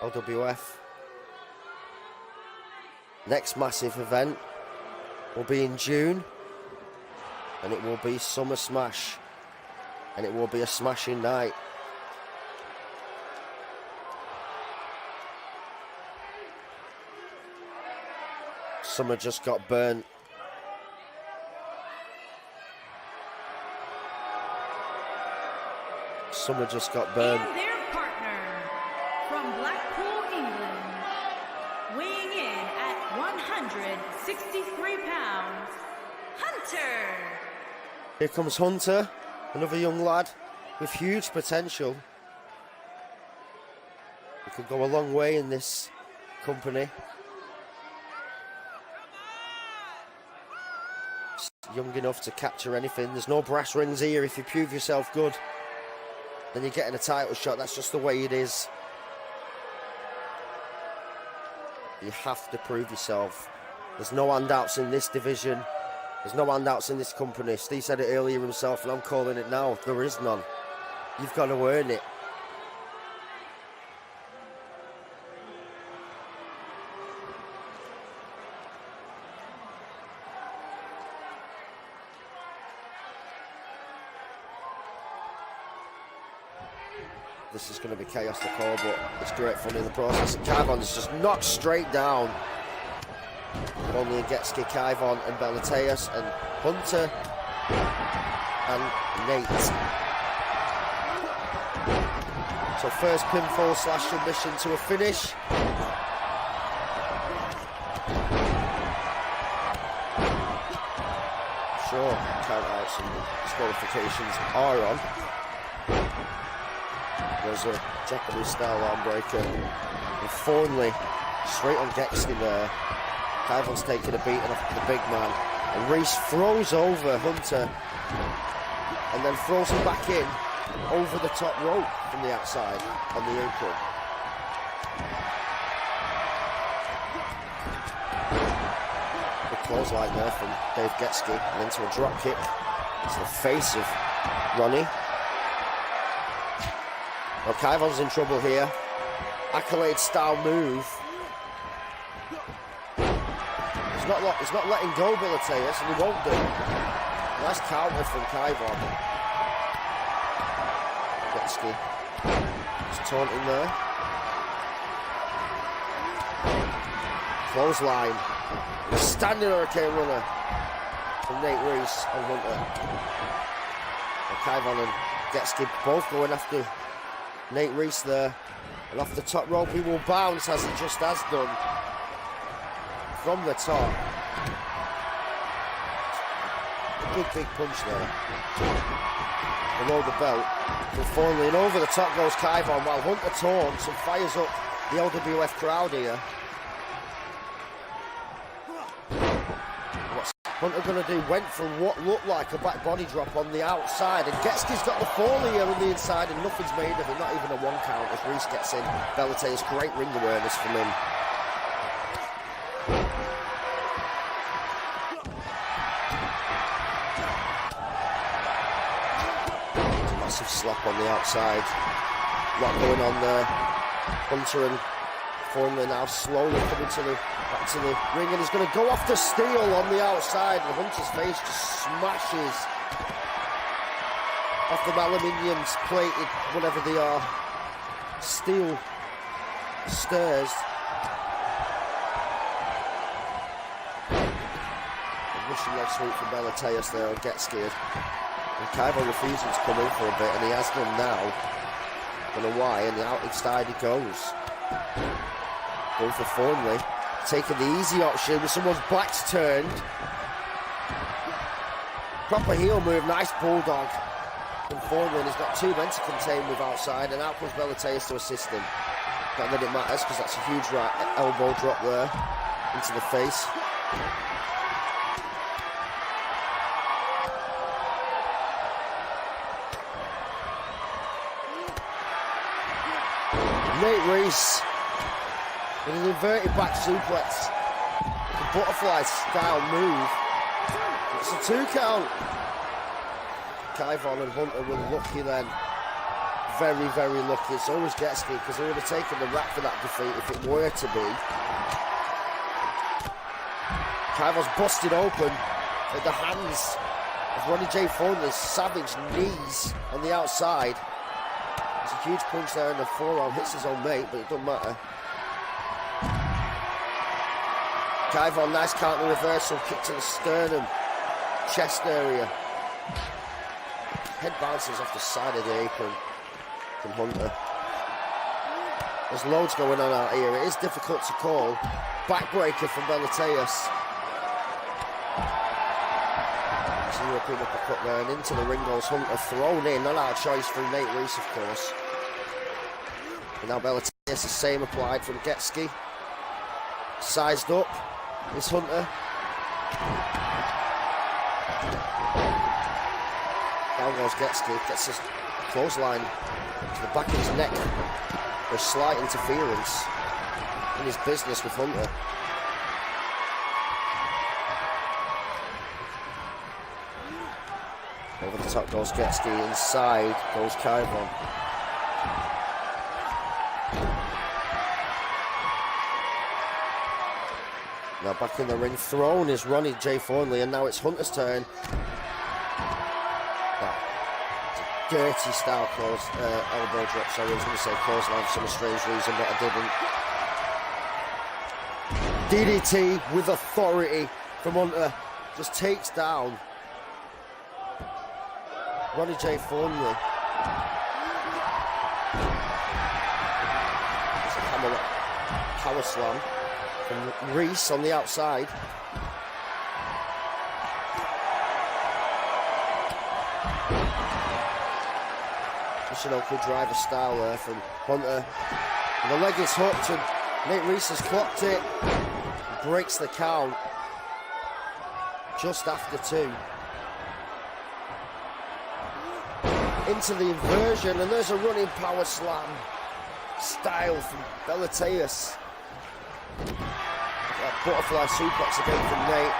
LWF. Next massive event will be in June, and it will be Summer Smash, and it will be a smashing night. Summer just got burnt. Summer just got burnt. And their partner from Blackpool, England, weighing in at 163 pounds, Hunter. Here comes Hunter, another young lad with huge potential. He could go a long way in this company. Young enough to capture anything. There's no brass rings here. If you prove yourself good, then you're getting a title shot. That's just the way it is. You have to prove yourself. There's no handouts in this division. There's no handouts in this company. Steve said it earlier himself, and I'm calling it now. There is none. You've got to earn it. This is going to be chaos to call, but it's great fun in the process. Kyvon is just knocked straight down. Only Getsky, Kyvon and Belateus and Hunter and Nate. So first pinfall slash submission to a finish. Sure, count outs and disqualifications are on. There's a Japanese style arm breaker. And Thornley straight on Gexty there. Kyvon's taking a beating off the big man. And Reese throws over Hunter and then throws him back in over the top rope from the outside on the apron. The clothesline there from Dave Getsky and into a drop kick to the face of Ronnie. Well, Kyvon's in trouble here. Accolade style move. He's not letting go, Billiteus, and he won't do. Nice counter from Kyvon. Getsky just taunting there. Clothesline. The standing hurricane runner from Nate Reese and Hunter. And Kyvon and Getsky both going after Nate Reese there. And off the top rope he will bounce as he just has done. From the top. Big punch there. Below the belt. From Thornley, and over the top goes Kyvon while Hunter taunts and fires up the LWF crowd here. What's Hunter going to do? Went for what looked like a back body drop on the outside, and Getsky's got the Foley here on the inside, and nothing's made of it, not even a one count as Reese gets in. Belliteus, great ring awareness from him. Massive slap on the outside. Lot going on there. Hunter and Thornley now slowly coming back to the ring, and he's going to go off the steel on the outside, and Hunter's face just smashes off the aluminium plated, whatever they are, steel stairs. Russian leg sweep from Belliteus there on Getsky. And Kyvon refusing to come in for a bit, and he has done now. Don't know why, and the outside he goes. Going for Thornley. Taking the easy option, someone's back's turned. Proper heel move, nice bulldog from Thornley. He's got two men to contain with outside, and out comes Belliteus to assist him. Not that it matters, because that's a huge right elbow drop there into the face. Nate Reese with an inverted back suplex, a butterfly style move. It's a 2 count. Kyvon and Hunter were lucky then. Very, very lucky. It's always Getsky, because they would have taken the rap for that defeat if it were to be. Kyvon's busted open at the hands of Ronnie J. Thornley's savage knees on the outside. There's a huge punch there, and the forearm hits his own mate, but it doesn't matter. Kyvon, nice counter reversal, kick to the sternum, chest area. Head bounces off the side of the apron from Hunter. There's loads going on out here. It is difficult to call. Backbreaker from Belliteus. European uppercut there, and into the ring goes Hunter, thrown in, not out of choice from Nate Reese, of course. And now Belliteus, the same applied from Getsky. Sized up is Hunter. Down goes Getsky, gets his clothesline to the back of his neck for a slight interference in his business with Hunter. Over the top goes Getsky, inside goes Kyvon. Now back in the ring, thrown is Ronnie J. Thornley, and now it's Hunter's turn. It's a dirty style elbow drop, sorry, I was going to say clothesline for some strange reason, but I didn't. DDT with authority from Hunter, just takes down Ronnie J. Thornley. slam and power slam from Reese on the outside. Michinoku driver style there from Hunter. And the leg is hooked and Nate Reese has clocked it. Breaks the count just after 2. Into the inversion, and there's a running power slam style from Belateus. That butterfly suplex again from Nate.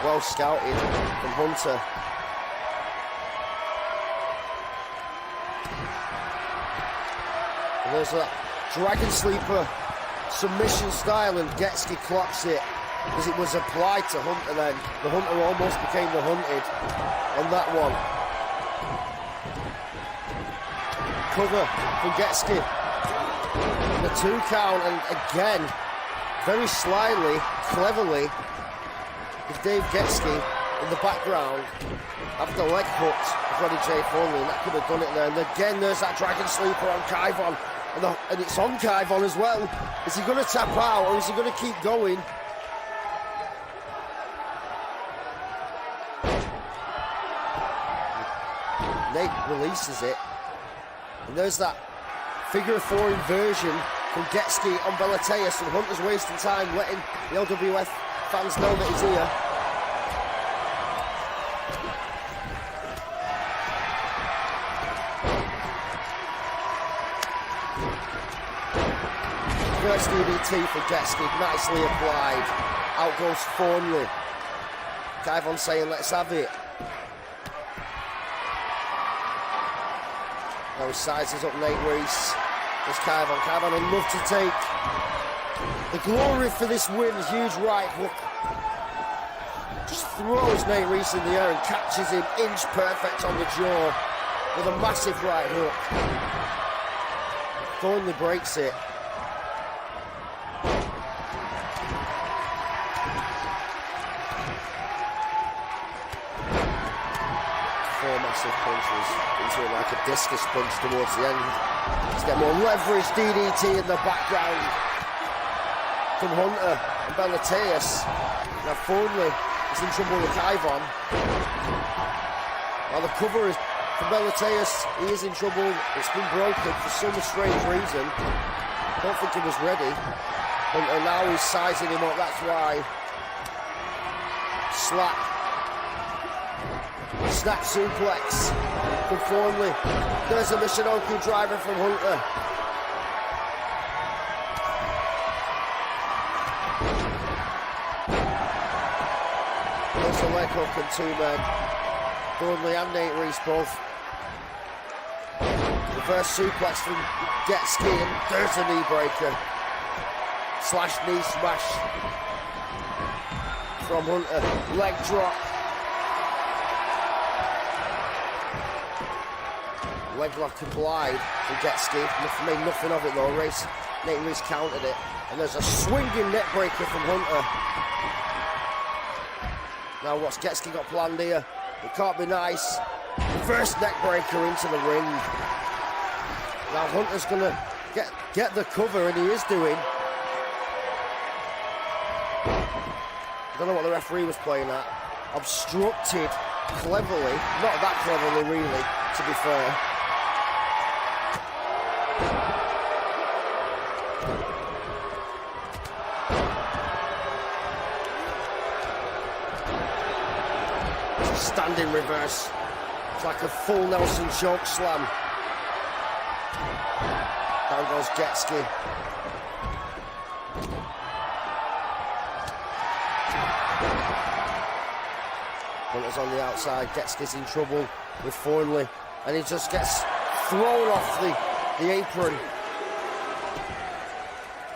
Well scouted from Hunter. And there's that Dragon Sleeper submission style, and Getski clocks it as it was applied to Hunter then. The Hunter almost became the hunted on that one. Cover from Getski. The 2 count, and again, very slyly, cleverly, with Dave Getski in the background after the leg hooked Freddie J. Foley, and that could have done it there. And again, there's that Dragon Sleeper on Kaivon, and it's on Kaivon as well. Is he going to tap out, or is he going to keep going? Nate releases it. And there's that figure 4 inversion from Getski on Belateus, and Hunter's wasting time letting the LWF fans know that he's here. First DDT for Getski, nicely applied. Out goes Thornley. Kaivon saying, let's have it. Now he sizes up Nate Reese. There's Kaivon. Kaivon would love to take the glory for this win. Huge right hook. Just throws Nate Reese in the air and catches him inch perfect on the jaw with a massive right hook. Thornley breaks it. Four massive punches into it like a discus punch towards the end. Let's get more leverage. DDT in the background from Hunter and Belateus. Now Thornley is in trouble with Kaivon. Now the cover is for Belateus. He is in trouble. It's been broken for some strange reason. Don't think he was ready. Hunter now he's sizing him up. That's why. Slap. Snap suplex from Thornley. There's a Michinoku driver from Hunter. There's a leg hook and 2 men. Thornley and Nate Reese both. Reverse suplex from Getski, and there's a knee breaker. Slash knee smash from Hunter. Leg drop. Leg lock applied from Getski. Made nothing of it though. Nate Reese countered it. And there's a swinging neck breaker from Hunter. Now what's Getski got planned here? It can't be nice. First neck breaker into the ring. Now Hunter's gonna get the cover, and he is doing. I don't know what the referee was playing at. Obstructed cleverly. Not that cleverly really, to be fair. Standing reverse. It's like a full Nelson choke slam. Down goes Getski. Hunter's on the outside. Getski's in trouble with Thornley, and he just gets thrown off the apron.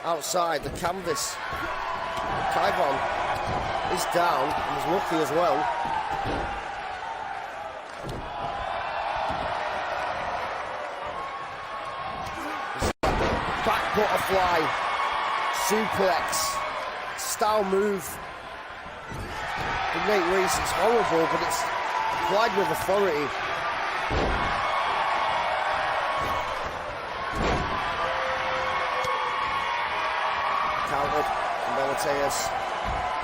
Outside the canvas. Kaivon is down and is lucky as well. Back butterfly suplex style move from Nate Reese. It's horrible, but it's applied with authority. forward from Bellateus.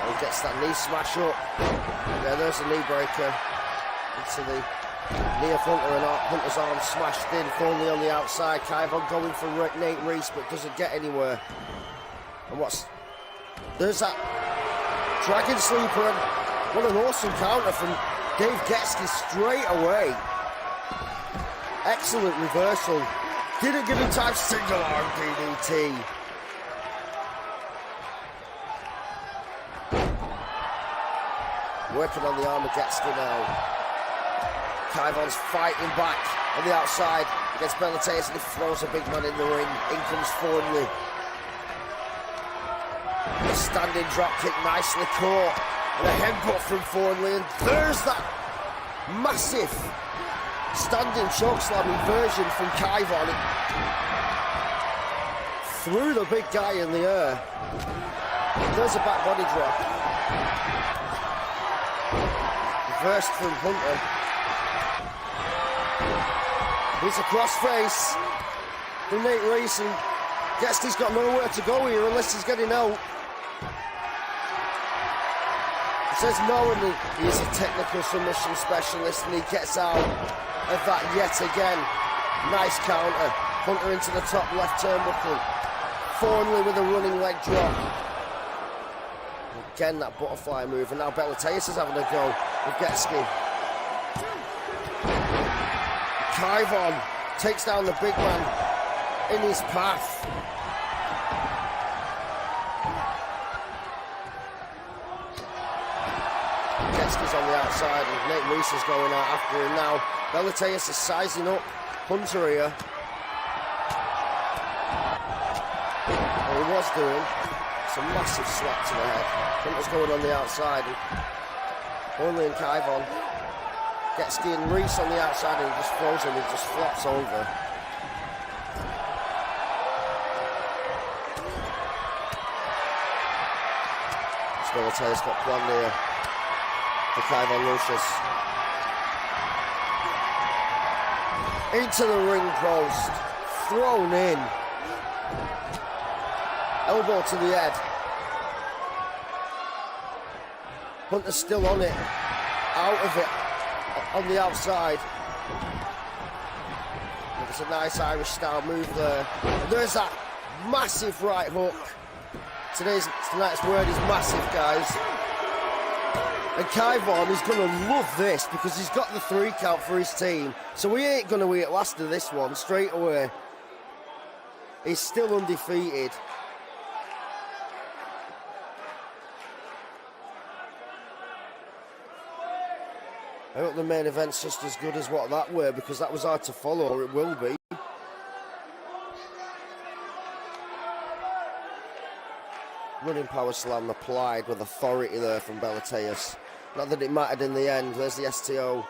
And he gets that knee smash up. Yeah, there's a knee breaker into the knee of Hunter, and Hunter's arm smashed in. Thornley on the outside. Kaivon going for Nate Reese, but doesn't get anywhere. And there's that Dragon Sleeper, and what an awesome counter from Dave Getsky straight away. Excellent reversal. Didn't give him time to single arm DDT. Working on the arm of Getsky now. Kaivon's fighting back on the outside against Bellateus, and he throws a big man in the ring. In comes Thornley. A standing drop kick nicely caught. And a headbutt from Thornley, and there's that massive standing chokeslam inversion from Kaivon. Threw the big guy in the air. There's a back body drop. Reversed from Hunter. Here's a crossface from Nate Reese, and Getsky's got nowhere to go here unless he's getting out. He says no, and he's a technical submission specialist, and he gets out of that yet again. Nice counter. Hunter into the top left turnbuckle. Thornley with a running leg drop. Again, that butterfly move, and now Bellateus is having a go with Getsky. Kaivon takes down the big man in his path. Getsky's on the outside, and Nate Reese is going out after him now. Bellateus is sizing up Hunter here. Well, he was doing some massive slap to the head. Hunter's going on the outside. Thornley and Kaivon. Getsky and Reese on the outside, and he just throws him, he just flops over. Bellateus got planned here for Kaivon Lucius. Into the ring post, thrown in. Elbow to the head. Hunter's still on it, out of it, on the outside. It's a nice Irish style move there. And there's that massive right hook. Tonight's word is massive, guys. And Kaivon is going to love this because he's got the 3 count for his team. So he ain't going to eat last of this one straight away. He's still undefeated. I hope the main event's just as good as what that were, because that was hard to follow, or it will be. Running power slam applied with authority there from Bellateus. Not that it mattered in the end. There's the STO.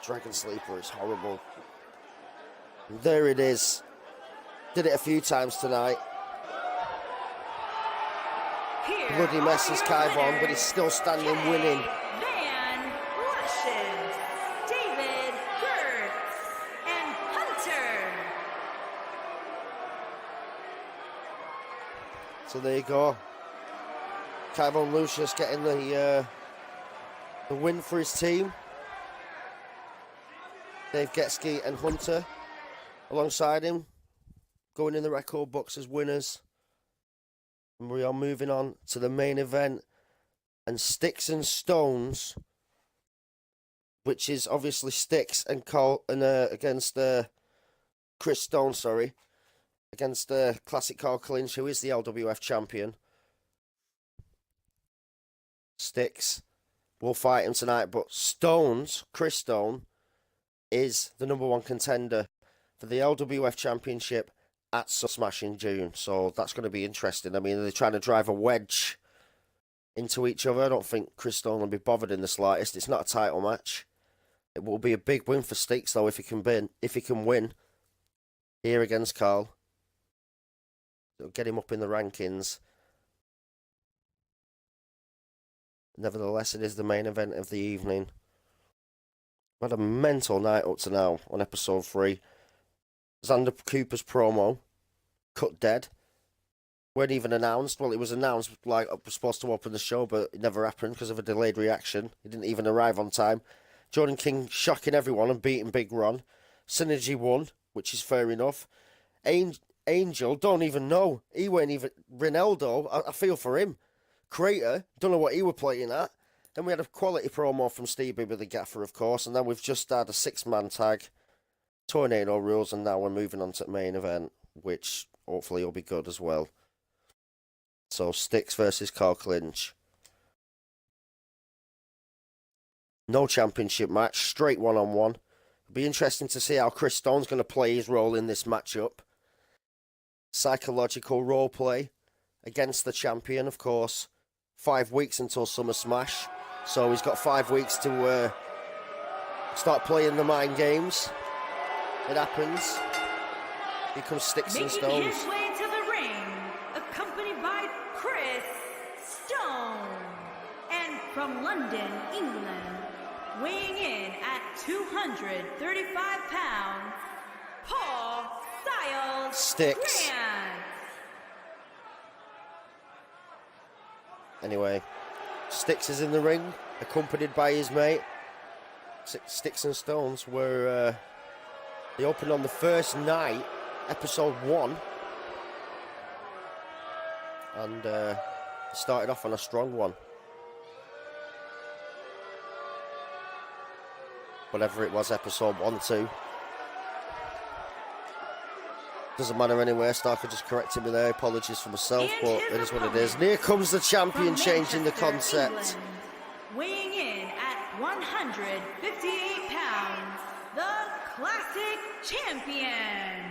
Dragon Sleeper is horrible. And there it is. Did it a few times tonight. Bloody mess is Kaivon, but he's still standing winning. So there you go. Kaivon Lucius getting the win for his team. Dave Getsky and Hunter alongside him, going in the record books as winners. And we are moving on to the main event, and Sticks and Stones, which is obviously Sticks and Cole and against Chris Stone, sorry. Against Classic Carl Clinch, who is the LWF champion. Sticks will fight him tonight, but Stones, Chris Stone, is the #1 contender for the LWF championship at Smash in June. So that's going to be interesting. I mean, they're trying to drive a wedge into each other. I don't think Chris Stone will be bothered in the slightest. It's not a title match. It will be a big win for Sticks, though, if he can win here against Carl. It'll get him up in the rankings. Nevertheless, it is the main event of the evening. What a mental night up to now on episode 3. Xander Cooper's promo, cut dead. weren't even announced. Well, it was announced like it was supposed to open the show, but it never happened because of a delayed reaction. He didn't even arrive on time. Jordan King shocking everyone and beating Big Ron. Synergy won, which is fair enough. Angel, don't even know. He weren't even... Ronaldo, I feel for him. Crater, don't know what he were playing at. Then we had a quality promo from Stevie with the gaffer, of course. And then we've just had a 6-man tag. Tornado rules, and now we're moving on to the main event, which hopefully will be good as well. So, Styx versus Carl Clinch. No championship match, straight one-on-one. It'll be interesting to see how Chris Stone's going to play his role in this matchup. Psychological role play against the champion, of course. 5 weeks until Summer Smash. So he's got 5 weeks to start playing the mind games. It happens. Here comes Sticks and Stones. Making his way to the ring, accompanied by Chris Stone. And from London, England, weighing in at 235 pounds, Paul Styles Sticks. Grant. Anyway, Sticks is in the ring, accompanied by his mate. Sticks and Stones were... they opened on the first night, episode 1. And started off on a strong one. Whatever it was, episode 1, 2. Doesn't matter anyway, Stark just corrected me there. Apologies for myself, but it is what it is. And here comes the champion changing the concept. England, weighing in at 158 pounds, the classic champion,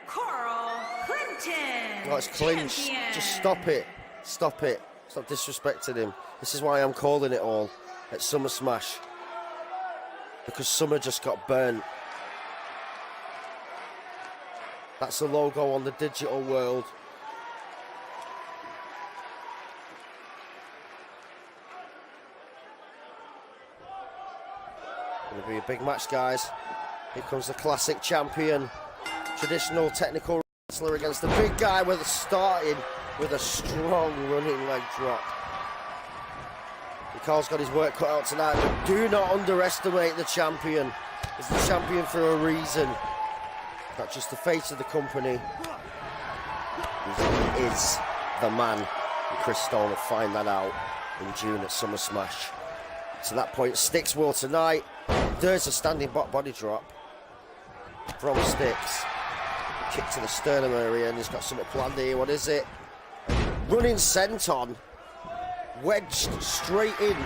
Carl Clinton. Oh, it's Clinch. Champion. Just stop it. Stop it. Stop disrespecting him. This is why I'm calling it all at Summer Smash. Because Summer just got burnt. That's the logo on the digital world. Gonna be a big match, guys. Here comes the classic champion. Traditional technical wrestler against the big guy starting with a strong running leg drop. Carl's got his work cut out tonight, but do not underestimate the champion. He's the champion for a reason. Not just the face of the company. He is the man. And Chris Stone will find that out in June at Summer Smash. To that point, Styx will tonight. There's a standing body drop from Styx. Kick to the sternum area, and he's got something planned here. What is it? Running senton. Wedged straight in.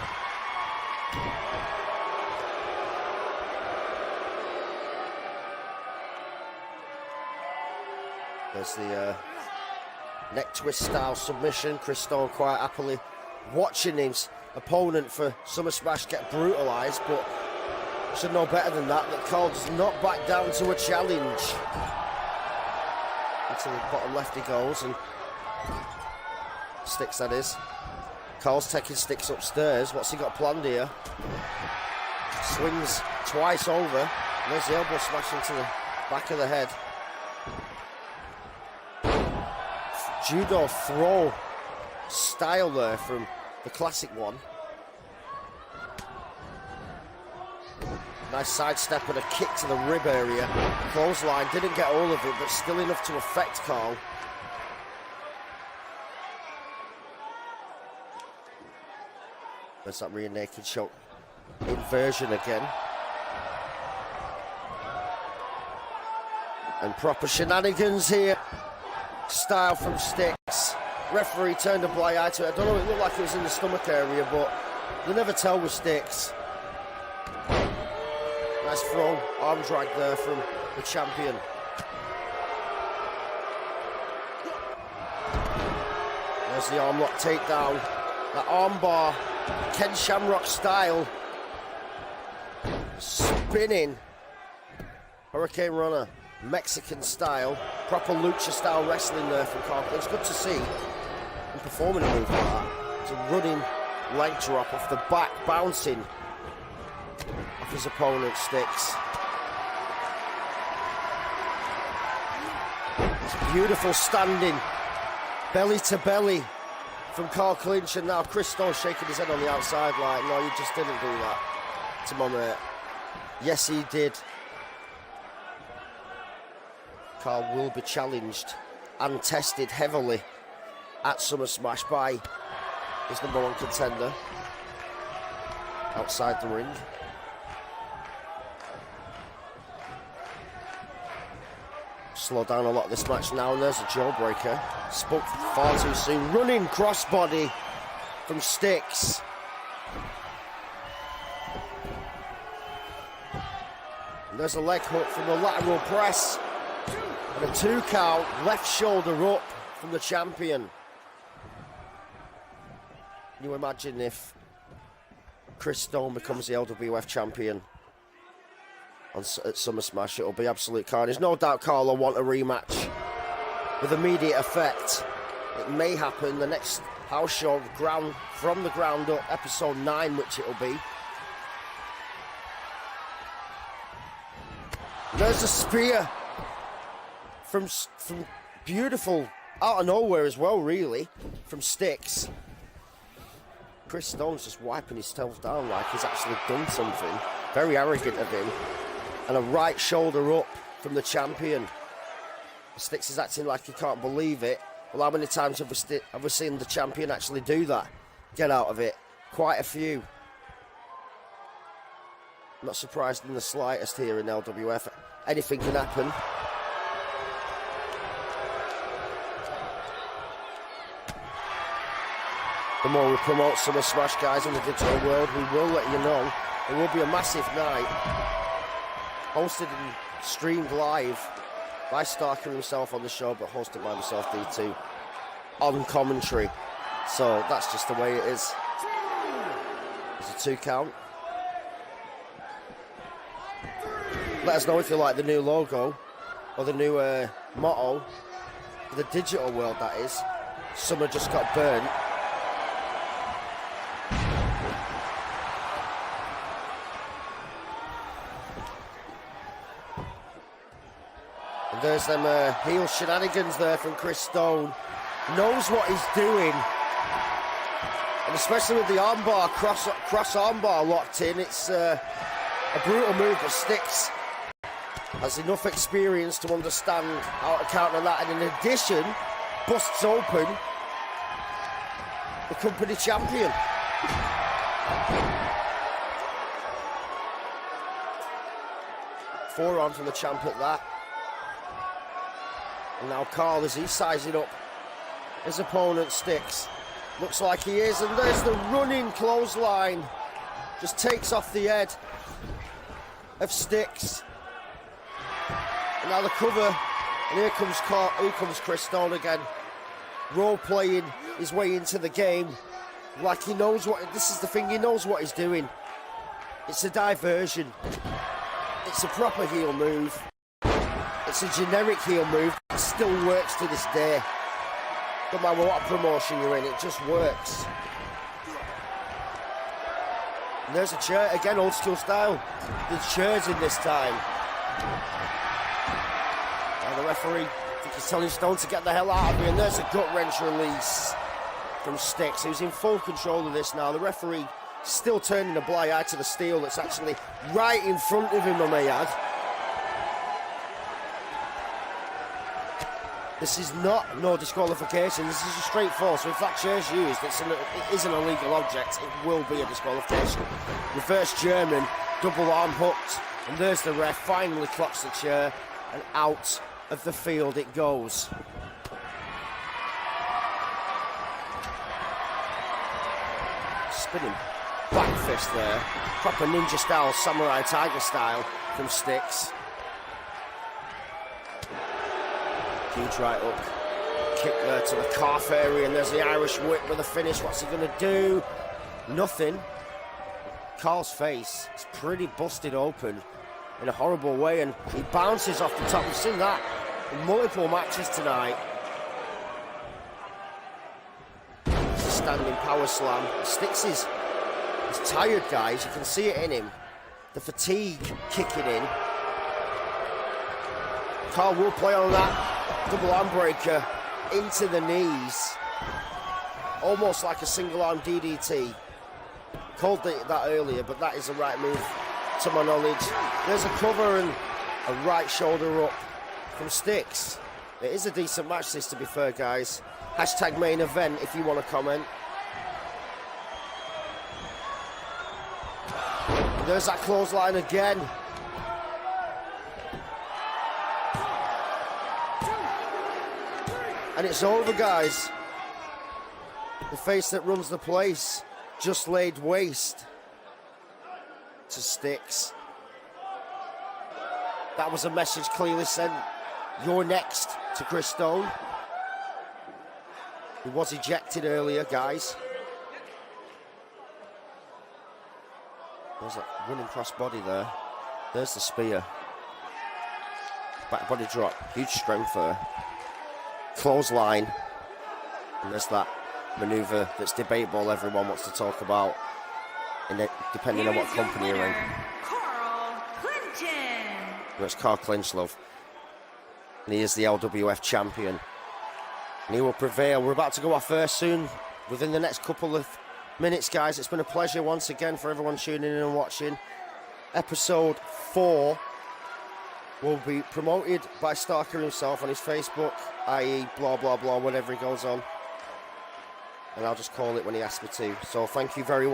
There's the neck twist style submission. Chris Stone quite happily watching his opponent for Summer Smash get brutalised, but should know better than that. That Carl does not back down to a challenge. Until the bottom left he goes, and Styx that is. Carl's taking Styx upstairs. What's he got planned here? Swings twice over. And there's the elbow smash into the back of the head. Judo throw style there from the classic one. Nice sidestep and a kick to the rib area. Clothesline, didn't get all of it, but still enough to affect Carl. There's that rear naked choke inversion again. And proper shenanigans here. Style from Styx. Referee turned a blind eye to it. I don't know, it looked like it was in the stomach area, but you never tell with Styx. Nice throw, arm drag there from the champion. There's the arm lock takedown. That arm bar, Ken Shamrock style. Spinning. Hurricane Runner, Mexican style. Proper lucha style wrestling there from Carl. It's good to see him performing a move like that. It's a running leg drop off the back, bouncing off his opponent, Styx. It's beautiful standing Belly to belly from Carl Clinch, and now Chris Stone shaking his head on the outside like, no, you just didn't do that to my mate. Yes, he did. Carl will be challenged and tested heavily at Summer Smash by his #1 contender outside the ring. Slow down a lot of this match now, and there's a jawbreaker. Spoke far too soon. Running crossbody from Styx. And there's a leg hook from the lateral press. And a 2 count, left shoulder up from the champion. Can you imagine if Chris Stone becomes the LWF champion at Summer Smash? It'll be absolute carnage. No doubt Carl will want a rematch with immediate effect. It may happen the next house show, From the Ground Up, episode 9, which it'll be. There's a spear from beautiful, out of nowhere as well, really, from Styx. Chris Stone's just wiping himself down like he's actually done something. Very arrogant of him. And a right shoulder up from the champion. Styx is acting like he can't believe it. Well, how many times have we seen the champion actually do that? Get out of it. Quite a few. Not surprised in the slightest here in LWF. Anything can happen. The more we promote Summer Smash, guys, in the digital world, we will let you know. It will be a massive night. Hosted and streamed live by Starker himself on the show, but hosted by myself, D2, on commentary. So that's just the way it is. It's a 2 count. Let us know if you like the new logo, or the new motto, for the digital world, that is. Summer just got burnt. And there's them heel shenanigans there from Chris Stone. Knows what he's doing. And especially with the armbar, cross armbar locked in, it's a brutal move, but Styx has enough experience to understand how to counter that, and in addition, busts open the company champion. Forearm from the champ at that. And now Carl, as he's sizing up his opponent, Styx. Looks like he is, and there's the running clothesline. Just takes off the head of Styx. And now the cover, and here comes Chris Stone again, role-playing his way into the game, like he knows what, this is the thing, he knows what he's doing. It's a diversion. It's a proper heel move. It's a generic heel move. It still works to this day. No matter what promotion you're in, it just works. And there's a chair, again, old school style. There's chairs in this time. The referee, I think he's telling Stone to get the hell out of here, and there's a gut wrench release from Styx, who's in full control of this now. The referee still turning a blind eye to the steel that's actually right in front of him, I may add. This is no disqualification, this is a straight fall, so if that chair's used, it is an illegal object, it will be a disqualification. Reverse German, double arm hooked, and there's the ref, finally clocks the chair, and out of the field it goes. Spinning back fist there. Proper ninja style, samurai tiger style from Styx. Huge right hook. Kick there to the calf area, and there's the Irish whip with a finish. What's he going to do? Nothing. Carl's face is pretty busted open in a horrible way, and he bounces off the top. We've seen that in multiple matches tonight. It's a standing power slam. Styx is tired, guys. You can see it in him. The fatigue kicking in. Carl will play on that double arm breaker. into the knees. Almost like a single arm DDT. Called that earlier, but that is the right move to my knowledge. There's a cover and a right shoulder up from Styx. It is a decent match, this, to be fair, guys. Hashtag main event if you want to comment. There's that clothesline again. And it's over, guys. The face that runs the place just laid waste to Styx. That was a message clearly sent. You're next to Chris Stone. He was ejected earlier, guys. There's that running cross body there. There's the spear. Back body drop. Huge strength there. Clothesline. And there's that maneuver that's debatable, everyone wants to talk about, depending on what company you're in. Carl Clinton. Well, it's Carl Clinch, love. And he is the LWF champion. And he will prevail. We're about to go off air soon, within the next couple of minutes, guys. It's been a pleasure once again for everyone tuning in and watching. Episode 4 will be promoted by Starker himself on his Facebook, i.e. blah blah blah, whatever he goes on. And I'll just call it when he asks me to. So thank you very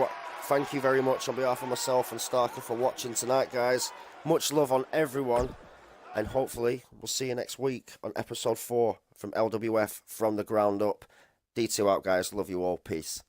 much on behalf of myself and Starker for watching tonight, guys. Much love on everyone. And hopefully we'll see you next week on episode 4 from LWF From the Ground Up. D2 out, guys. Love you all. Peace.